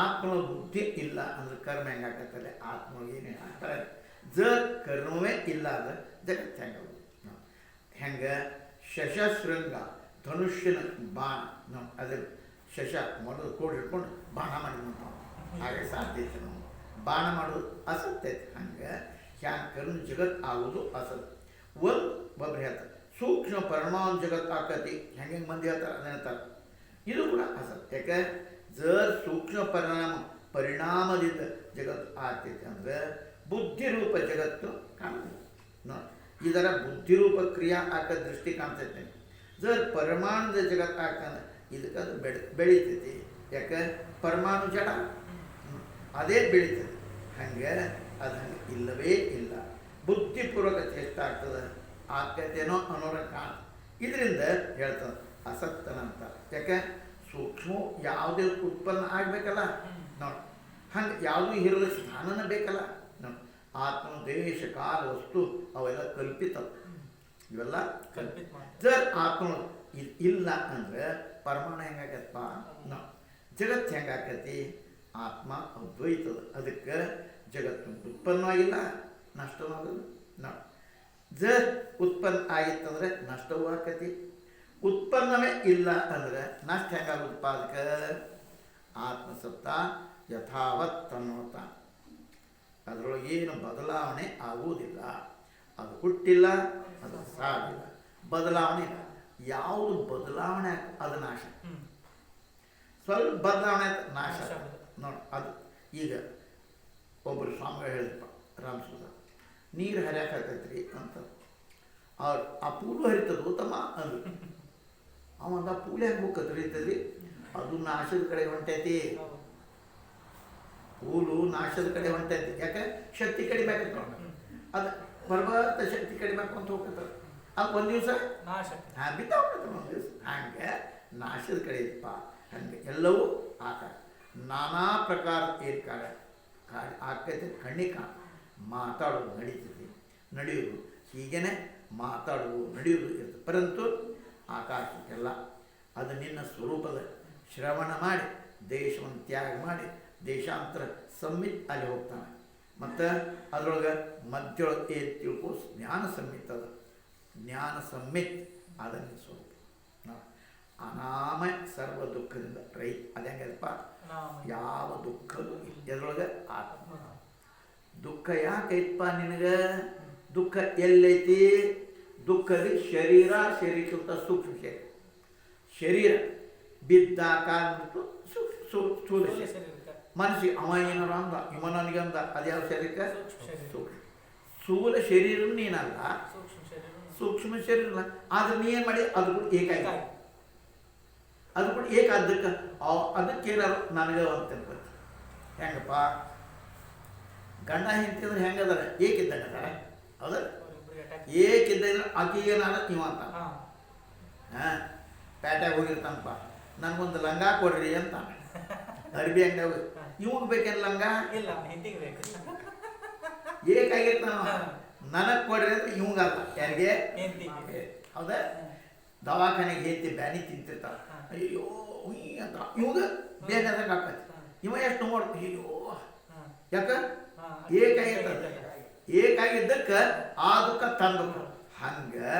Speaker 1: ಆತ್ಮನ ಬುದ್ಧಿ ಇಲ್ಲ ಅಂದ್ರೆ ಕರ್ಮ ಹೆಂಗಾಗತ್ತಲ್ಲ, ಆತ್ಮ ಏನೇ ಆಗ್ತಾರೆ. ಕರ್ಮವೇ ಇಲ್ಲ ಅಂದ್ರೆ ಜಗತ್ತು ಹೆಂಗ? ಹೆಂಗೆ ಶಶಶೃಂಗ ಧನುಷ್ಯನ ಬಾಣ ನಾವು ಅದ್ರ ಶಶ ಮಾಡೋದು ಕೋಡ್ ಹಿಡ್ಕೊಂಡು ಬಾಣ ಮಾಡಿ ಹಾಗೆ ಸಾಧ್ಯತೆ. ನಾವು ಬಾಣ ಮಾಡೋದು ಅಸತ್ಯ. ಹಂಗೆ ಹ್ಯಾಂಗೆ ಕರ್ಮ ಜಗತ್ತು ಆಗೋದು ಅಸತ್ಯ. ಒಬ್ಬರು ಹೇಳ್ತಾರೆ ಸೂಕ್ಷ್ಮ ಪರಮಾಣು ಜಗತ್ತು ಆಕತಿ. ಹೆಂಗೆ ಮಂದಿ ಹೇಳ್ತಾರೆ ಅದನ್ನ ಹೇಳ್ತಾರೆ. ಇದು ಕೂಡ ಅಸತ್ಯ. ಯಾಕೆ? ಸೂಕ್ಷ್ಮ ಪರಿಣಾಮದಿಂದ ಜಗತ್ತು ಆಗ್ತೈತೆ ಅಂದರೆ ಬುದ್ಧಿರೂಪ ಜಗತ್ತು ಕಾಣುತ್ತೆ ನೋಡಿ. ಇದರ ಬುದ್ಧಿರೂಪ ಕ್ರಿಯಾ ಆಕ ದೃಷ್ಟಿ ಕಾಣ್ತೈತೆ. ಪರಮಾಣುದ ಜಗತ್ತು ಆಗ್ತಂದ್ರೆ ಇದಕ್ಕೆ ಅದು ಬೆಳೀತೈತಿ. ಯಾಕೆ? ಪರಮಾಣು ಜಡ ಅದೇ ಬೆಳೀತದೆ. ಹಂಗೆ ಅದು ಹಂಗೆ ಇಲ್ಲವೇ ಇಲ್ಲ. ಬುದ್ಧಿಪೂರ್ವಕ ಚೇಷ್ಟ ಆಗ್ತದೆ ಆಕ್ಯತೆನೋ ಅನ್ನೋರ ಕಾಣ ಇದರಿಂದ ಹೇಳ್ತದೆ ಅಸಕ್ತನಂತ. ಯಾಕೆ ಸೂಕ್ಷ್ಮ ಯಾವುದೇ ಉತ್ಪನ್ನ ಆಗಬೇಕಲ್ಲ ನೋಡಿ, ಹಂಗೆ ಯಾವುದೂ ಇರಲು ಸ್ಥಾನನ ಬೇಕಲ್ಲ ನೋಡಿ. ಆತ್ಮ ದೇಶ ಕಾಲ ವಸ್ತು ಅವೆಲ್ಲ ಕಲ್ಪಿತ, ಇವೆಲ್ಲ
Speaker 2: ಕಲ್ಪಿತ ಮಾತ್ರ.
Speaker 1: ಜರ್ ಆತ್ಮ ಇಲ್ಲ ಅಂದ್ರೆ ಪರಮಾಣು ಹೆಂಗಾಗತ್ತಪ್ಪ ನೋಡಿ. ಜಗತ್ತು ಹೆಂಗಾಕತಿ? ಆತ್ಮ ಅದ್ವೈತದ, ಅದಕ್ಕೆ ಜಗತ್ತು ಉತ್ಪನ್ನವಾಗಿಲ್ಲ ನಷ್ಟವೂ ಆಗಲ್ಲ ನೋಡಿ. ಜರ್ ಉತ್ಪನ್ನ ಆಗಿತ್ತಂದ್ರೆ ನಷ್ಟವೂ ಆಕತಿ. ಉತ್ಪನ್ನವೇ ಇಲ್ಲ ಅಂದ್ರೆ ನಷ್ಟ ಹೆಂಗಾಗುತ್ತಪ್ಪ? ಅದಕ್ಕೆ ಆತ್ಮಸತ್ತ ಯಥಾವತ್ ಅನ್ನೋತ ಅದರೊಳಗೆ ಏನು ಬದಲಾವಣೆ ಆಗುವುದಿಲ್ಲ. ಅದು ಹುಟ್ಟಿಲ್ಲ, ಅದು ಸಾವಿಲ್ಲ, ಬದಲಾವಣೆ ಇಲ್ಲ. ಯಾವುದು ಬದಲಾವಣೆ ಅದು ನಾಶ, ಸ್ವಲ್ಪ ಬದಲಾವಣೆ ನಾಶ ನೋಡಿ. ಅದು ಈಗ ಒಬ್ಬರು ಸ್ವಾಮಿಗಳು ಹೇಳಿದಪ್ಪ ರಾಮಸುಧ, ನೀರು ಹರಿಯಾಕತ್ತೈತ್ರಿ ಅಂತ. ಅವ್ರು ಆ ಪೂಲು ಹರಿತದ ತಮ್ಮ ಅಂದ್ರು. ಅವಂದ ಪೂಲೆ ಹೆಂಗೆ ಹೋಗತ್ತೆ ಹರಿತದ್ರಿ? ಅದು ನಾಶದ ಕಡೆ ಹೊಂಟೈತಿ. ಪೂಲು ನಾಶದ ಕಡೆ ಹೊಂಟೈತಿ. ಯಾಕೆ? ಶಕ್ತಿ ಕಡಿಮೆ ಆಗತ್ತೆ ನೋಡಿ. ಅದು ಪರ್ವತ ಶಕ್ತಿ ಕಡಿಮೆ ಹಾಕೊಂತ ಹೋಗ್ತದೆ. ಅದು ಒಂದು ದಿವಸ ಬಿದ್ದಾಗ್ತದೆ, ಒಂದು ದಿವಸ ಹಂಗೆ ನಾಶದ ಕಡೆ ಇತ್ತಪ್ಪ. ಹಂಗೆ ಎಲ್ಲವೂ ಆಕಾರ ನಾನಾ ಪ್ರಕಾರ ಏನು ಆಗ್ತೈತೆ. ಕಣ್ಣಿಗೆ ಮಾತಾಡೋದು ನಡೀತದೆ, ನಡೆಯೋದು ಹೀಗೇನೆ ಮಾತಾಡೋದು ನಡೆಯೋದು ಇರ್ತದೆ. ಪರಂತು ಆಕಾಶಕ್ಕೆಲ್ಲ ಅದು ನಿನ್ನ ಸ್ವರೂಪದ ಶ್ರವಣ ಮಾಡಿ ದೇಶವನ್ನು ತ್ಯಾಗ ಮಾಡಿ ದೇಶಾಂತರ ಸಂಮಿತ್ ಅಲ್ಲಿ ಹೋಗ್ತಾನೆ. ಮತ್ತು ಅದರೊಳಗೆ ಮಧ್ಯೊಳಗೆ ಏನು ತಿಳ್ಕೋ ಜ್ಞಾನ ಸಂಮಿತ್ ಅದ. ಜ್ಞಾನ ಸಂಮಿತ್ ಅದ ನಿನ್ನ ಸ್ವರೂಪ. ಅನಾಮ ಸರ್ವ ದುಃಖದಿಂದ ರೈತ. ಅದು ಹೆಂಗಪ್ಪ? ಯಾವ ದುಃಖದು ಎದ್ರೊಳಗೆ ಆತ್ಮ. ದುಃಖ ಯಾಕೈತಪ್ಪ ನಿನಗೆ? ದುಃಖ ಎಲ್ಲೈತಿ? ದುಃಖದ ಶರೀರ, ಶರೀರಕ್ಕಿಂತ ಸೂಕ್ಷ್ಮ ಶರೀರ. ಶರೀರ ಬಿದ್ದಾಗ ಸ್ಥೂಲ ಶರೀರ. ಮನಸ್ಸಿಗೆ ಅವ ಏನಾರ ಅಂದ, ಇವ ನನಗಂದ, ಅದು ಯಾವ ಶರೀರಕ್ಕೆ? ಸೂಕ್ಷ್ಮ. ಸ್ಥೂಲ ಶರೀರ ನೀನಲ್ಲ, ಸೂಕ್ಷ್ಮ ಶರೀರ ಇಲ್ಲ. ಆದ್ರೆ ನೀ ಏನು ಮಾಡಿ ಅದು ಕೂಡ ಏಕಾಗಿ, ಅದು ಕೂಡ ಏಕಾದಕ್ಕೆ ಅದಕ್ಕೇನಾರು ನನಗೆ ಅಂತ ಅನ್ಕೋತಿ. ಹೆಂಗಪ್ಪ? ಗಂಡ ಹೆಂಡತಿ ಅಂದ್ರೆ ಹೆಂಗದಾರ? ಏಕಿದ್ದಾಗ ಅದಾರ, ಹೌದಾ? ಏಕಿದ್ದ ಆಕಿಗೇನಾರ ಇವ ಅಂತ ಹಾಂ ಪ್ಯಾಟ್ಯಾಗ ಹೋಗಿರ್ತಾನಪ್ಪ, ನನಗೊಂದು ಲಂಗ ಕೊಡ್ರಿ ಅಂತ ಅರ್ಬಿ ಅಂಗಡಿ ಹೋಗಿ. ಇವಾಗ ಬೇಕೇನು ಲಂಗ?
Speaker 2: ಇಲ್ಲ, ಹಿಂದಿಗೆ ಬೇಕು.
Speaker 1: ಏಕಾಗಿರ್ತಾನ, ನನಗೆ ಕೊಡ್ರಿ ಅಂದ್ರೆ ಇವಂಗಲ್ಲ, ಯಾರಿಗೆ? ಹೌದಾ? ದವಾಖಾನೆಗೆ ಹೇತಿ ಬ್ಯಾನಿ ತಿಂತಿರ್ತಾರ, ಅಯ್ಯೋ ಅಂತ ಇವಾಗ ಬೇಜಾದಾಗ ಆಗ್ತೈತಿ. ಇವ ಎಷ್ಟು ನೋಡ್ತು, ಅಯ್ಯೋ ಯಾಕ? ಏಕಾಗಿರ್ತದೆ. ಏಕಾಗಿದ್ದಕ್ಕೆ ಆ ದುಃಖ ತಂದು. ಹಂಗೆ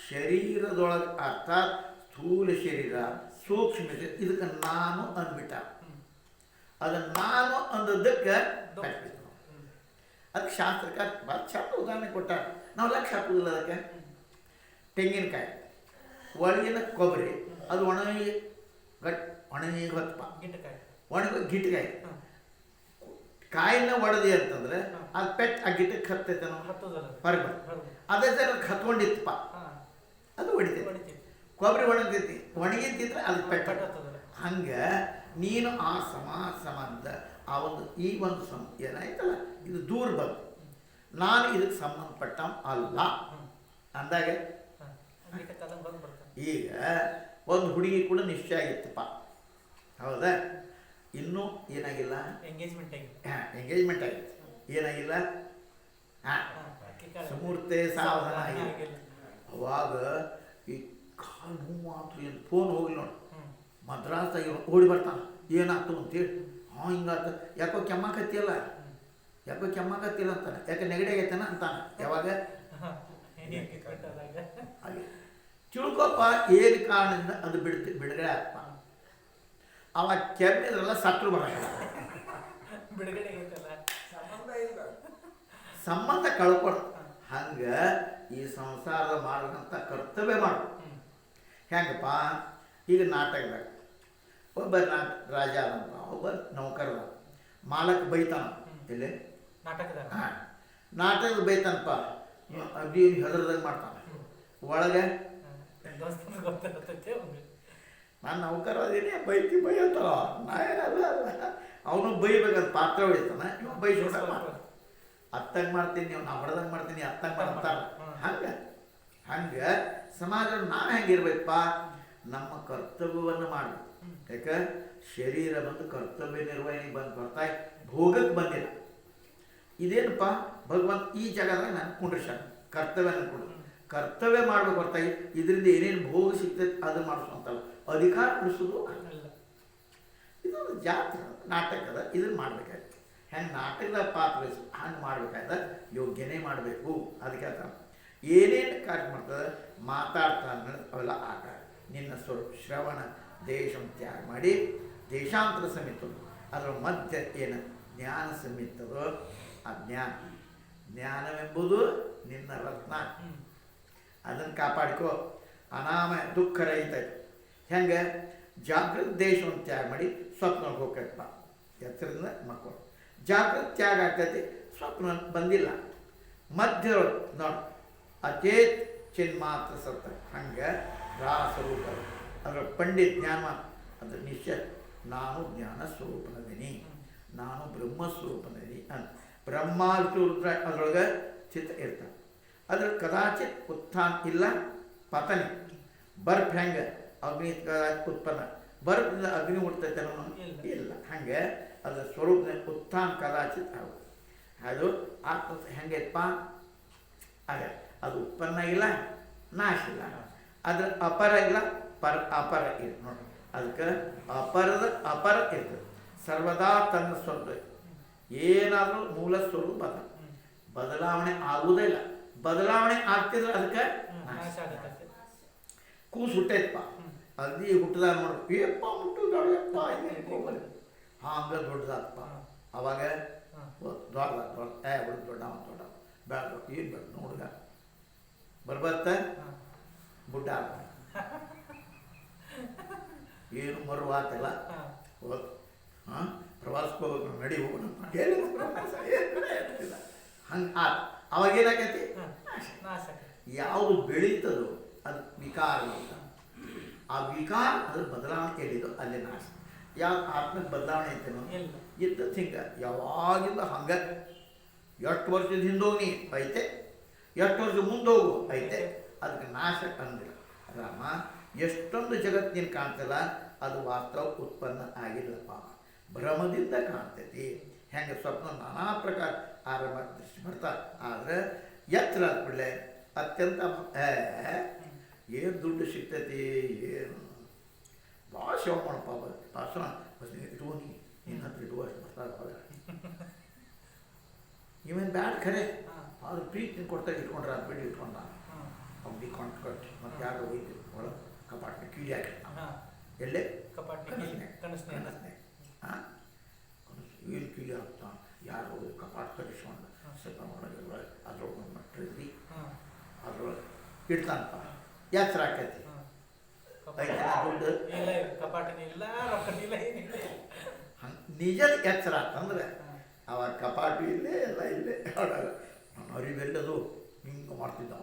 Speaker 1: ಶರೀರದೊಳಗೆ ಅರ್ಥಾತ್ ಸ್ಥೂಲ ಶರೀರ, ಸೂಕ್ಷ್ಮ ಶರೀರ, ಇದಕ್ಕೆ ನಾನು ಅಂದ್ಬಿಟ್ಟ. ಅದನ್ನು ನಾನು ಅಂದದ್ದಕ್ಕೆ ಕಟ್ಬಿಟ್ಟು. ಅದಕ್ಕೆ ಶಾಸ್ತ್ರಕಾರ ಭಾಳ ಚಂದ ಉದಾಹರಣೆ ಕೊಟ್ಟಾರ. ನಾವು ಲಕ್ಷ ಹಾಕೋದಿಲ್ಲ ಅದಕ್ಕೆ. ತೆಂಗಿನಕಾಯಿ ಒಳಗಿನ ಕೊಬ್ಬರಿ ಅದು ಒಣಗಿ ಹೊತ್ತಪ್ಪ, ಒಣಗಿ ಗಿಟ್ಟಕಾಯಿ. ಕಾಯಿನ ಒಡೆದಿ ಅಂತಂದ್ರೆ ಅದು ಪೆಟ್ಟು ಆ ಗಿಟ್ಟಕ್ಕೆ ಹತ್ತೈತೆ ಹೊರಗೆ. ಅದೇ ಥರ ಹತ್ಕೊಂಡಿತ್ತಪ್ಪ, ಅದು ಹೊಡಿತೈತಿ. ಕೊಬ್ಬರಿ ಒಣಗ್ತೈತಿ, ಒಣಗಿದ್ದಿದ್ರೆ ಅದು ಪೆಟ್ಟು. ಹಂಗೆ ನೀನು ಆ ಸಂಬಂಧ ಆ ಒಂದು ಈ ಒಂದು ಏನಾಯ್ತಲ್ಲ, ಇದು ದೂರ ಬಂದು ನಾನು ಇದಕ್ಕೆ ಸಂಬಂಧಪಟ್ಟ ಅಲ್ಲ ಅಂದಾಗ ಈಗ ಒಂದು ಹುಡುಗಿ ಕೂಡ ನಿಶ್ಚಯ ಆಗಿತ್ತಪ್ಪ, ಹೌದಾ? ಇನ್ನೂ ಏನಾಗಿಲ್ಲ, ಎಂಗೇಜ್ಮೆಂಟ್ ಆಗಿತ್ತು, ಏನಾಗಿಲ್ಲ, ಸುಮೂರ್ತೆ ಸಾವಧಾನ ಆಗಿಲ್ಲ. ಅವಾಗ ಈ ಕಾಲು ನೋವು ಆತು, ಏನು ಫೋನ್ ಹೋಗಿಲ್ಲ ನೋಡಿ, ಮದ್ರಾಸ್ದಾಗಿ ಓಡಿ ಬರ್ತಾನೆ, ಏನಾಯ್ತು ಅಂತೇಳಿ. ಹಿಂಗಾತ, ಯಾಕೋ ಕೆಮ್ಮಾಕತ್ತಿಯಲ್ಲ, ಯಾಕೋ ಕೆಮ್ಮಾಕತ್ತಿಲ್ಲ ಅಂತಾನೆ. ಯಾಕೆ ನೆಗಡಿ ಆಗೈತೇನ ಅಂತಾನೆ. ಯಾವಾಗ ಹಾಗೆ ತಿಳ್ಕೊಪ್ಪ ಏನು ಕಾರಣದಿಂದ ಅದು ಬಿಡುಗಡೆ ಆಗ್ತ. ಅವಾಗ ಕೆಮ್ಮಿದ್ರೆಲ್ಲ ಸತ್ರು ಬರಲ್ಲ, ಸಂಬಂಧ ಕಳ್ಕೊಳ. ಹಂಗೆ ಈ ಸಂಸಾರ ಮಾಡ್ಬೇಕಂತ ಕರ್ತವ್ಯ ಮಾಡು. ಹೆಂಗಪ್ಪ? ಈಗ ನಾಟಕದಾಗ ಒಬ್ಬ ರಾಜ ಅಂತ, ಒಬ್ಬ ನೌಕರದ ಮಾಲಕ್ ಬೈತಾನ. ಇಲ್ಲಿ ನಾಟಕದ ಬೈತಾನಪ್ಪ, ಅಡ್ಡಿ ಹೆದರ್ದಾಗ ಮಾಡ್ತಾನೆ. ಒಳಗೆ ನಾನು ನೌಕರ ಅದೀನಿ, ಬೈಯಂತಾರ. ನಾ ಏನಲ್ಲ, ಅವನು ಬೈಬೇಕಂತ ಪಾತ್ರ ಹೊಡಿತಾನೆ, ಇವ ಬೈಸೋಡ. ಅತ್ತಂಗೆ ಮಾಡ್ತೀನಿ ನೀವು, ನಾ ಹೊಡೆದಂಗೆ ಮಾಡ್ತೀನಿ ಅತ್ತಂಗೆ ಮಾಡ್ತಾರ. ಹಂಗೆ ಸಮಾಜ ನಾವು ಹೆಂಗಿರ್ಬೇಕಪ್ಪ, ನಮ್ಮ ಕರ್ತವ್ಯವನ್ನು ಮಾಡಬೇಕು. ಯಾಕೆ ಶರೀರ ಬಂದು ಕರ್ತವ್ಯ ನಿರ್ವಹಣೆಗೆ ಬರ್ತಾ ಭೋಗಕ್ಕೆ ಬಂದಿಲ್ಲ. ಇದೇನಪ್ಪ ಭಗವಂತ ಈ ಜಗದಾಗ ನಾನು ಕುಂಡ್ರಿಸ್ಯಾನ, ಕರ್ತವ್ಯ ಅನ್ಕೊಂಡು ಕರ್ತವ್ಯ ಮಾಡ್ಬೇಕು ಹೊರತಾಗಿ ಇದರಿಂದ ಏನೇನು ಭೋಗ ಸಿಗ್ತೈತೆ ಅದು ಮಾಡಿಸುವಂತಲ್ಲ, ಅಧಿಕಾರ ಉಳಿಸೋದು ಅಲ್ಲ. ಇದೊಂದು ಜಾತ್ರೆ ನಾಟಕದ ಇದನ್ನು ಮಾಡ್ಬೇಕಾಯ್ತು. ಹೆಂಗೆ ನಾಟಕದ ಪಾತ್ರ ಹಂಗೆ ಮಾಡ್ಬೇಕಾಯ್ತ ಯೋಗ್ಯನೇ ಮಾಡಬೇಕು. ಅದಕ್ಕೆ ಆತ ಏನೇನು ಕಾರ್ಯ ಮಾಡ್ತದೆ ಮಾತಾಡ್ತಾ ಅನ್ನೋದು ಅವೆಲ್ಲ ಆಟ. ನಿನ್ನ ಸ್ವರೂಪ ಶ್ರವಣ ದೇಶವನ್ನು ತ್ಯಾಗ ಮಾಡಿ ದೇಶಾಂತರ ಸಮಿತದು, ಅದರ ಮಧ್ಯ ಏನು ಜ್ಞಾನ ಸಮಿತದೋ ಆ ಜ್ಞಾನವೆಂಬುದು ನಿನ್ನ ರತ್ನ, ಅದನ್ನು ಕಾಪಾಡಿಕೋ. ಅನಾಮ ದುಃಖ ರಹಿತ. ಹೆಂಗೆ ಜಾಗೃತ ದೇಶವನ್ನು ತ್ಯಾಗ ಮಾಡಿ ಸ್ವಪ್ನಕ್ಕೆ ಹೋಗ್ತೈತಪ್ಪ, ಎತ್ತರದಿಂದ ಮಕ್ಕಳು ಜಾಗೃತ ತ್ಯಾಗ ಆಗ್ತೈತಿ, ಸ್ವಪ್ನ ಬಂದಿಲ್ಲ. ಮಧ್ಯ ನೋಡಿ ಅಚೇತ್ ಚಿನ್ಮಾತ್ರ ಸತ್ತ. ಹಂಗೆ ರಾಸರೂಪ ಅದರ ಪಂಡಿತ್ ಜ್ಞಾನ ಅದ್ರ ನಿಶ್ಚಯ ನಾನು ಜ್ಞಾನ ಸ್ವರೂಪನದೀನಿ, ನಾನು ಬ್ರಹ್ಮಸ್ವರೂಪನದೀನಿ ಅಂತ. ಬ್ರಹ್ಮ ರುದ್ರ ಅದರೊಳಗೆ ಚಿತ್ತ ಇರ್ತಾನೆ. ಅದ್ರ ಕದಾಚಿತ್ ಉತ್ಥಾನ ಇಲ್ಲ ಪತನೆ. ಬರ್ಫ್ ಹೆಂಗೆ ಅಗ್ನಿ ಉತ್ಪನ್ನ, ಬರ್ಫಿಂದ ಅಗ್ನಿ ಹುಡ್ತೈತೆ ಇಲ್ಲ. ಹಂಗೆ ಅದರ ಸ್ವರೂಪದ ಉತ್ಥಾನ ಕದಾಚಿತ್ ಆಗುತ್ತೆ. ಅದು ಆತ್ಮ ಹೆಂಗೈತಪ್ಪ ಅದೇ ಅದು ಉತ್ಪನ್ನ ಇಲ್ಲ ನಾಶ ಇಲ್ಲ, ಅದ್ರ ಅಪರ ಇಲ್ಲ ಅಪರ ಇಲ್ಲ. ನೋಡಿ ಅದಕ್ಕೆ ಅಪರ ಇರ್ತದೆ. ಸರ್ವದಾ ತನ್ನ ಸ್ವರೂಪ ಏನಾದರೂ ಮೂಲ ಸ್ವರೂಪ ಬದಲಾವಣೆ ಆಗುವುದೇ ಇಲ್ಲ. ಬದಲಾವಣೆ ಆಗ್ತಿದ್ರೆ ಅದಕ್ಕೆ ಕೂಸು ಹುಟ್ಟೈತಪ್ಪ, ಅಗದಿ ಹುಟ್ಟದಾಗ ನೋಡ್ರಿ ಏಪ್ಪ ಹುಟ್ಟುಪ್ಪ ಹಂಗೆ ದೊಡ್ಡದಾಗಪ್ಪ. ಅವಾಗ ದೊಡ್ಡ ದೊಡ್ಡ ಬೇಡ ಏನು ಬೇಡ ನೋಡ್ಗ ಬರ್ಬತ್ತ ಬುಡ್ಡ ಏನು ಮರು ಆತಲ್ಲ ಹೋದ್ ಪ್ರವಾಸಕ್ಕೆ ಹೋಗ್ಬೇಕು ನಡಿ ಹೋಗೋಣ ಹಂಗೆ ಆತ. ಅವಾಗೇನಾಗೈತಿ ಯಾವುದು ಬೆಳೀತದೋ ಅದು ವಿಕಾರ. ಆ ವಿಕಾರ ಅದ್ರ ಬದಲಾವಣೆ ಎಲ್ಲಿದೋ ಅಲ್ಲೇ ನಾಶ. ಯಾವ ಆತ್ಮಕ್ಕೆ ಬದಲಾವಣೆ ಐತೇನೋ ಇದ್ದದ್ದು ಹಿಂಗೆ ಯಾವಾಗಿಂದ ಹಂಗೆ. ಎಷ್ಟು ವರ್ಷದ ಹಿಂದೋಗಿ ಐತೆ, ಎಷ್ಟು ವರ್ಷ ಮುಂದೋಗು ಐತೆ, ಅದಕ್ಕೆ ನಾಶ ಅಂದಿಲ್ಲ. ರಾಮ ಎಷ್ಟೊಂದು ಜಗತ್ತಿನ ಕಾಣ್ತಲ್ಲ ಅದು ವಾಸ್ತವ ಉತ್ಪನ್ನ ಆಗಿಲ್ಲಪ್ಪ, ಭ್ರಮದಿಂದ ಕಾಣ್ತೈತಿ. ಹೆಂಗೆ ಸ್ವಪ್ನ ನಾನಾ ಪ್ರಕಾರ ಆರಂಭ ದೃಷ್ಟಿ ಬರ್ತಾ. ಆದರೆ ಎತ್ತರ ಆದ್ಬಿಡ್ಲೆ ಅತ್ಯಂತ ಏನು ದುಡ್ಡು ಸಿಗ್ತೈತಿ, ಏನು ಭಾಳ ಸೇವೆ ಮಾಡಪ್ಪ ಭಾಷಣ ಇಟ್ಕೊಂಡು ನಿನ್ನ ಹತ್ರ ಇಡುವ ಬರ್ತಾರೆ. ಇವೇನು ಬ್ಯಾಡ್ ಖರೆ ಅದು ಪ್ರೀತಿ ಕೊಡ್ತಾ ಇಟ್ಕೊಂಡ್ರೆ ಅದು ಬಿಟ್ಟು ಇಟ್ಕೊಂಡ ಅವ್ನಿಗೆ ಕೊಟ್ಟು ಮತ್ತು ಯಾರು ಹೋಯ್ತು ಒಳಗೆ ಕಪಾಟ ಕೀಳಿ ಹಾಕಿರ್ತಾನ ಎಲ್ಲೇ ಕನಸ್ನೆ ಹಾಂ ಏನು ಕೀಳಿ ಹಾಕ್ತಾನ ಯಾರು ಹೋಗಿ ಕಪಾಟ ಕಟ್ಟಿಸ್ಕೊಂಡು ಸ್ವಲ್ಪ ಒಳಗೆ ಅದ್ರೊಳಗೆ ಮಟ್ರಿ ಅದ್ರೊಳಗೆ ಇಡ್ತಾನಪ್ಪ. ಎತ್ತರ ಆಕೈತಿ ದುಡ್ಡು ನಿಜದ ಎಚ್ಚರ ಅಂತಂದ್ರೆ ಅವಾಗ ಕಪಾಟು ಇಲ್ಲೇ ಎಲ್ಲ ಇಲ್ಲೇ ನಾನು ಅರಿವೆಲ್ಲದು ಹಿಂಗೆ ಮಾಡ್ತಿದ್ದ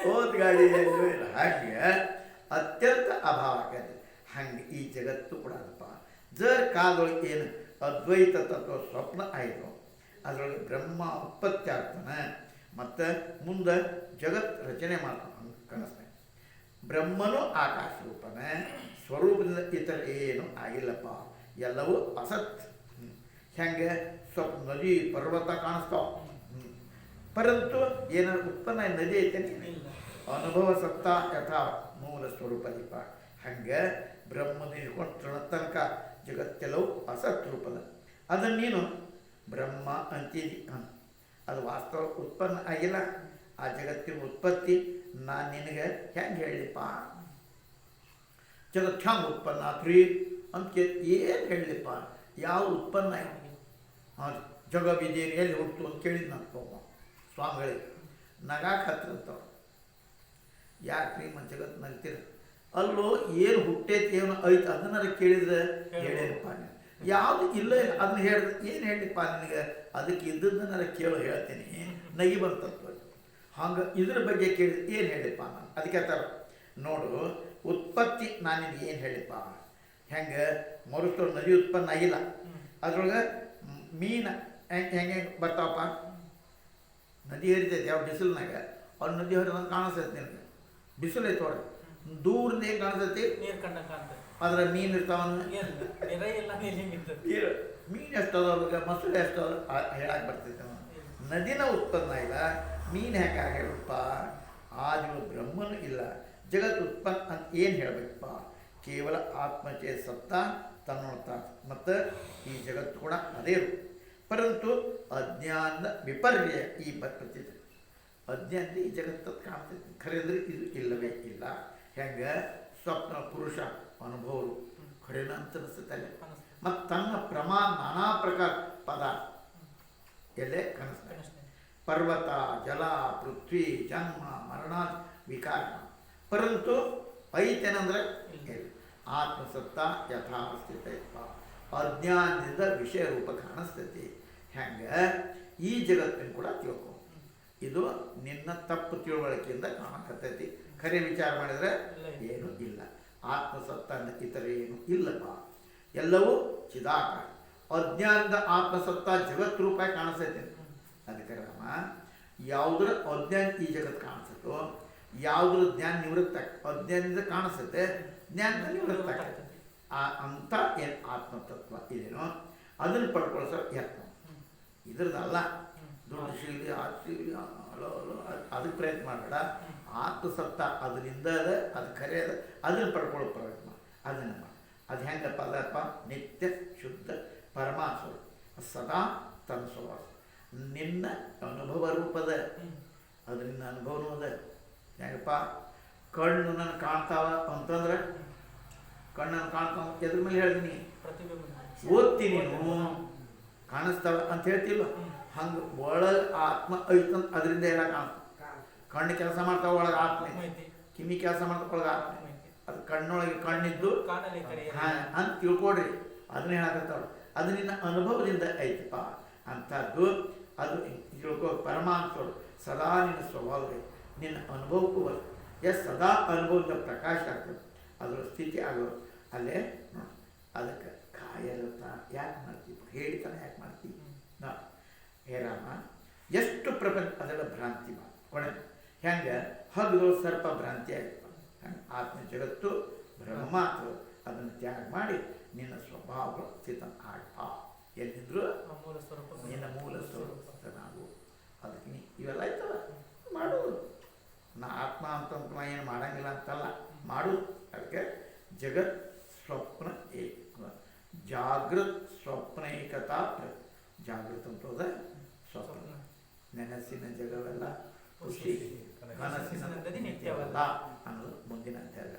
Speaker 1: ಹೋದ ಗಾಡಿ ಎಲ್ಲೂ ಇಲ್ಲ. ಹಾಗೆ ಅತ್ಯಂತ ಅಭಾವ ಆಗತ್ತೆ. ಹಂಗೆ ಈ ಜಗತ್ತು ಕೂಡ ಅಲ್ಪ ಜರ್ ಕಾಲದೊಳಗೆ ಏನು ಅದ್ವೈತ ತತ್ವ ಸ್ವಪ್ನ ಆಯಿತು, ಅದರೊಳಗೆ ಬ್ರಹ್ಮ ಉತ್ಪತ್ತಿ ಆಗ್ತಾನೆ ಮತ್ತು ಮುಂದೆ ಜಗತ್ ರಚನೆ ಮಾಡ್ತಾನೆ. ಹಂಗೆ ಕನಸ್ನೆ ಬ್ರಹ್ಮನೂ ಆಕಾಶ ರೂಪನೇ, ಸ್ವರೂಪದಿಂದ ಇತರ ಏನು ಆಗಿಲ್ಲಪ್ಪ, ಎಲ್ಲವೂ ಅಸತ್. ಹೆಂಗೆ ಸ್ವಲ್ಪ ನದಿ ಪರ್ವತ ಕಾಣಿಸ್ತಾವ, ಪರಂತು ಏನಾದ್ರು ಉತ್ಪನ್ನ ನದಿ ಐತೇನೆ ಅನುಭವ ಸತ್ತ ಯಥಾ ಮೂಲ ಸ್ವರೂಪ ದೀಪ. ಹಂಗೆ ಬ್ರಹ್ಮನ ಹಿಡ್ಕೊಂಡು ತೃಣ ತನಕ ಜಗತ್ತೆಲ್ಲವೂ ಅಸತ್ ರೂಪದ. ಅದನ್ನು ನೀನು ಬ್ರಹ್ಮ ಅಂತೀರಿ, ಅದು ವಾಸ್ತವ ಉತ್ಪನ್ನ ಆಗಿಲ್ಲ. ಆ ಜಗತ್ತಿನ ಉತ್ಪತ್ತಿ ನಾನು ನಿನಗೆ ಹೆಂಗೆ ಹೇಳಿಪ್ಪ, ಜಗತ್ತು ಹೆಂಗೆ ಉತ್ಪನ್ನ ಆತ್ರಿ ಅಂತ ಏನು ಹೇಳಿಪ್ಪ, ಯಾವ ಉತ್ಪನ್ನ ಜಗವಿದೇನು ಎಲ್ಲಿ ಹುಟ್ಟು ಅಂತ ಕೇಳಿದ್ ನಾನು ಸ್ವಾಮಿಗಳಿಗೆ. ನಗಾಕ ಹತ್ತಿರಂತವ್ರು ಯಾಕ್ರಿ ಮತ್ತು ಜಗತ್ತು ನಗ್ತೀರ, ಅಲ್ಲೋ ಏನು ಹುಟ್ಟೈತಿ ಏನು ಐತೆ ಅದನ್ನಾರ ಕೇಳಿದ್ರೆ ಹೇಳೇನಪ್ಪ ನೀನು, ಯಾವುದು ಇಲ್ಲ ಅದನ್ನ ಹೇಳಿದ್ರೆ ಏನು ಹೇಳಿಪ್ಪ ನಿನಗೆ, ಅದಕ್ಕೆ ಇದ್ದದನ್ನಾರ ಕೇಳೋ ಹೇಳ್ತೀನಿ ನಗಿ ಬಂತಂತ. ಹಂಗೆ ಇದ್ರ ಬಗ್ಗೆ ಕೇಳಿದ್ರೆ ಏನು ಹೇಳಿಪ್ಪ ನಾನು, ಅದಕ್ಕೆ ಥರ ನೋಡು ಉತ್ಪತ್ತಿ ನಾನು ನಿನಗೆ ಏನು ಹೇಳಿಪ್ಪ. ಹೆಂಗೆ ಮರುಸ್ತೋರು ನದಿ ಉತ್ಪನ್ನ ಆಗಿಲ್ಲ, ಅದ್ರೊಳಗೆ ಮೀನು ಹೆಂಗೆ ಬರ್ತಾವಪ್ಪ, ನದಿ ಹರಿತೈತೆ ಯಾವ ಬಿಸಿಲಿನಾಗ, ಅವ್ರು ನದಿ ಹರಿದಂಗೆ ಕಾಣಿಸ್ತೈತೆ ನಿನಗೆ, ಬಿಸಿಲು ಐತೆ ಹೊರಗೆ, ದೂರಿಂದ ಹೇಗೆ ಕಾಣಿಸ್ತೈತಿ,
Speaker 2: ನೀರ್ ಕಂಡ ಕಾಣ್ತದೆ.
Speaker 1: ಅದ್ರ ಮೀನು ಇರ್ತಾವನು,
Speaker 2: ನೀರೇ ಇಲ್ಲ, ನೀರು ಹಿಂಗಿರ್ತದೆ.
Speaker 1: ನೀರು ಮೀನು ಎಷ್ಟದ ಅವ್ರಿಗೆ, ಮೊಸಳೆ ಎಷ್ಟದ ಹೇಳಕ್ಕೆ ಬರ್ತೈತೆ ಅವ. ನದಿನ ಉತ್ಪನ್ನ ಇಲ್ಲ, ಮೀನು ಯಾಕೆ ಹೇಳಪ್ಪ, ಆದಿಗಳು ಬ್ರಹ್ಮನೂ ಇಲ್ಲ, ಜಗತ್ತು ಉತ್ಪನ್ನ ಅಂತ ಏನು ಹೇಳಬೇಕಪ್ಪ, ಕೇವಲ ಆತ್ಮಚೇ ಸತ್ತ ತನ್ನೋಡ್ತ, ಮತ್ತು ಈ ಜಗತ್ತು ಕೂಡ ಅದೇ ಪರಂತು ಅಜ್ಞಾನದ ವಿಪರ್ಯ ಈ ಪ್ರತೀತಿ, ಅಜ್ಞಾನದ ಈ ಜಗತ್ತು ಕಾಣ್ತೈತಿ, ಖರೆ ಅಂದರೆ ಇದು ಇಲ್ಲವೇ ಇಲ್ಲ. ಹೆಂಗೆ ಸ್ವಪ್ನ ಪುರುಷ ಅನುಭವರು ಖರೇನ ಅಂತ ಅನಿಸುತ್ತಲ್ಲ, ಮತ್ತು ತನ್ನ ಪ್ರಮಾಣ ನಾನಾ ಪ್ರಕಾರ ಪದಾರ್ಥ ಎಲ್ಲೇ ಕಾಣಿಸ್ತಾರೆ, ಪರ್ವತ ಜಲ ಪೃಥ್ವಿ ಜನ್ಮ ಮರಣ ವಿಕಾರ, ಪರಂತು ಐತೇನಂದ್ರೆ ಇಲ್ಲ. ಆತ್ಮಸತ್ತ ಯಥಾಸ್ಥಿತ ಅಜ್ಞಾನದಿಂದ ವಿಷಯ ರೂಪ ಕಾಣಿಸ್ತೈತಿ. ಹೆಂಗೆ ಈ ಜಗತ್ತಿನ ಕೂಡ ತಿಳ್ಕೊ, ಇದು ನಿನ್ನ ತಪ್ಪು ತಿಳುವಳಿಕೆಯಿಂದ ಕಾಣಕತ್ತೈತಿ, ಖರೆ ವಿಚಾರ ಮಾಡಿದರೆ ಏನೂ ಇಲ್ಲ. ಆತ್ಮಸತ್ತ ಇತರ ಏನು ಇಲ್ಲಪ್ಪ, ಎಲ್ಲವೂ ಚಿದಾಕಾರ. ಅಜ್ಞಾನದ ಆತ್ಮಸತ್ತ ಜಗತ್ ರೂಪ ಕಾಣಿಸ್ತೈತಿ. ಅದಕ್ಕೆ ರಾಮ ಯಾವುದ್ರ ಅಜ್ಞಾನ ಈ ಜಗತ್ತು ಕಾಣಿಸುತ್ತೋ, ಯಾವುದ್ರ ಜ್ಞಾನ ನಿವೃತ್ತ, ಅಜ್ಞಾನದಿಂದ ಕಾಣಿಸುತ್ತೆ, ಜ್ಞಾನದ ನಿವೃತ್ತ ಆಗ್ತದೆ. ಅಂತ ಏನು ಆತ್ಮತತ್ವ ಇದೇನೋ ಅದನ್ನು ಪಡ್ಕೊಳ್ಸೋ ಯತ್ನ, ಇದ್ರದ್ದಲ್ಲ ದುಡ್ಡು ಸಿಗಲಿ ಅದು ಸಿಗಲಿ ಅಲೋ ಅದಕ್ಕೆ ಪ್ರಯತ್ನ ಮಾಡಬೇಡ. ಆತ್ಮಸತ್ತ ಅದರಿಂದ ಅದ, ಅದು ಖರೆ ಅದ, ಅದನ್ನು ಪಡ್ಕೊಳ್ಳೋ ಪ್ರಯತ್ನ ಅದನ್ನು ಮಾಡಿ. ಅದು ಹೆಂಗಪ್ಪ ಅದಪ್ಪ, ನಿತ್ಯ ಶುದ್ಧ ಪರಮಾತ್ಮ ಸದಾ ತನ್ನ ಸ್ವಭಾವ ನಿನ್ನ ಅನುಭವ ರೂಪದ, ಅದು ನಿನ್ನ ಅನುಭವನೂ ಅದ. ಹೆಂಗಪ್ಪ, ಕಣ್ಣು ನನ್ನ ಕಾಣ್ತಾವ ಅಂತಂದ್ರೆ ಕಣ್ಣನ್ನು ಕಾಣ್ತಾವ ಎದ್ರ ಮೇಲೆ ಹೇಳ್ತೀನಿ, ಓದ್ತೀನಿ ನೀನು ಕಾಣಿಸ್ತಾವ ಅಂತ ಹೇಳ್ತಿಲ್ಲ, ಹಂಗೆ ಒಳಗೆ ಆತ್ಮ ಐತಂತ ಅದರಿಂದ ಎಲ್ಲ ಕಾಣ್ತಾವ. ಕಣ್ಣು ಕೆಲಸ ಮಾಡ್ತಾವ ಒಳಗೆ ಆತ್ಮ, ಕಿವಿ ಕೆಲಸ ಮಾಡ್ತಾವ ಒಳಗೆ ಆತ್ಮ, ಅದು ಕಣ್ಣೊಳಗೆ ಕಣ್ಣಿದ್ದು ಅಂತ ತಿಳ್ಕೊಡ್ರಿ. ಅದನ್ನ ಹೇಳಕತ್ತಾವ, ಅದು ನಿನ್ನ ಅನುಭವದಿಂದ ಐತಪ್ಪ ಅಂಥದ್ದು. ಅದು ತಿಳ್ಕೊ, ಪರಮಾತ್ಮ ಸದಾ ನಿನ್ನ ಸ್ವಭಾವವೇ ನಿನ್ನ ಅನುಭವಕ್ಕೂ ಬರ್ತದೆ. ಎಷ್ಟು ಸದಾ ಅನುಭವದಿಂದ ಪ್ರಕಾಶ ಆಗ್ತದೆ, ಅದರ ಸ್ಥಿತಿ ಆಗೋದು ಅಲ್ಲೇ ನೋಡಿ. ಅದಕ್ಕೆ ಕಾಯಲತ್ತ ಯಾಕೆ ಮಾಡ್ತೀವಿ, ಹೇಳಿತನ ಯಾಕೆ ಮಾಡ್ತೀವಿ ನಾ ಹೇ ರಾಮ, ಎಷ್ಟು ಪ್ರಪಂಚ ಅದೆಲ್ಲ ಭ್ರಾಂತಿ ಕೊನೆ ಹೆಂಗೆ ಹಗ್ಗು ಸರ್ಪ ಭ್ರಾಂತಿ ಆಯ್ತು. ಹಂಗೆ ಆತ್ಮ ಜಗತ್ತು ಬ್ರಹ್ಮಾತ್ಮ ಅದನ್ನು ತ್ಯಾಗ ಮಾಡಿ ನಿನ್ನ ಸ್ವಭಾವ ಸ್ಥಿತ ಆಗಪ್ಪ. ಎಲ್ಲಿದ್ರು ನಿನ್ನ ಮೂಲ ಸ್ವರೂಪ ನಾವು, ಅದಕ್ಕೆ ನೀ ಇವೆಲ್ಲ ಆಯ್ತಲ್ಲ ಮಾಡೋದು. ನಾ ಆತ್ಮ ಅಂತ ಏನು ಮಾಡಂಗಿಲ್ಲ ಅಂತಲ್ಲ, ಮಾಡೋದು. ಅದಕ್ಕೆ ಜಗತ್ ಸ್ವಪ್ನ ಜಾಗೃತ್ ಸ್ವಪ್ನೈಕತಾ ಜಾಗೃತ ಅಂತೋದ ಸ್ವಪ್ನ, ನೆನಸಿನ ಜಗವೆಲ್ಲ ಖುಷಿ, ಕನಸಿನ ನಿತ್ಯವಲ್ಲ ಅನ್ನೋದು ಮುಂದಿನ ಅಧ್ಯಾಯ.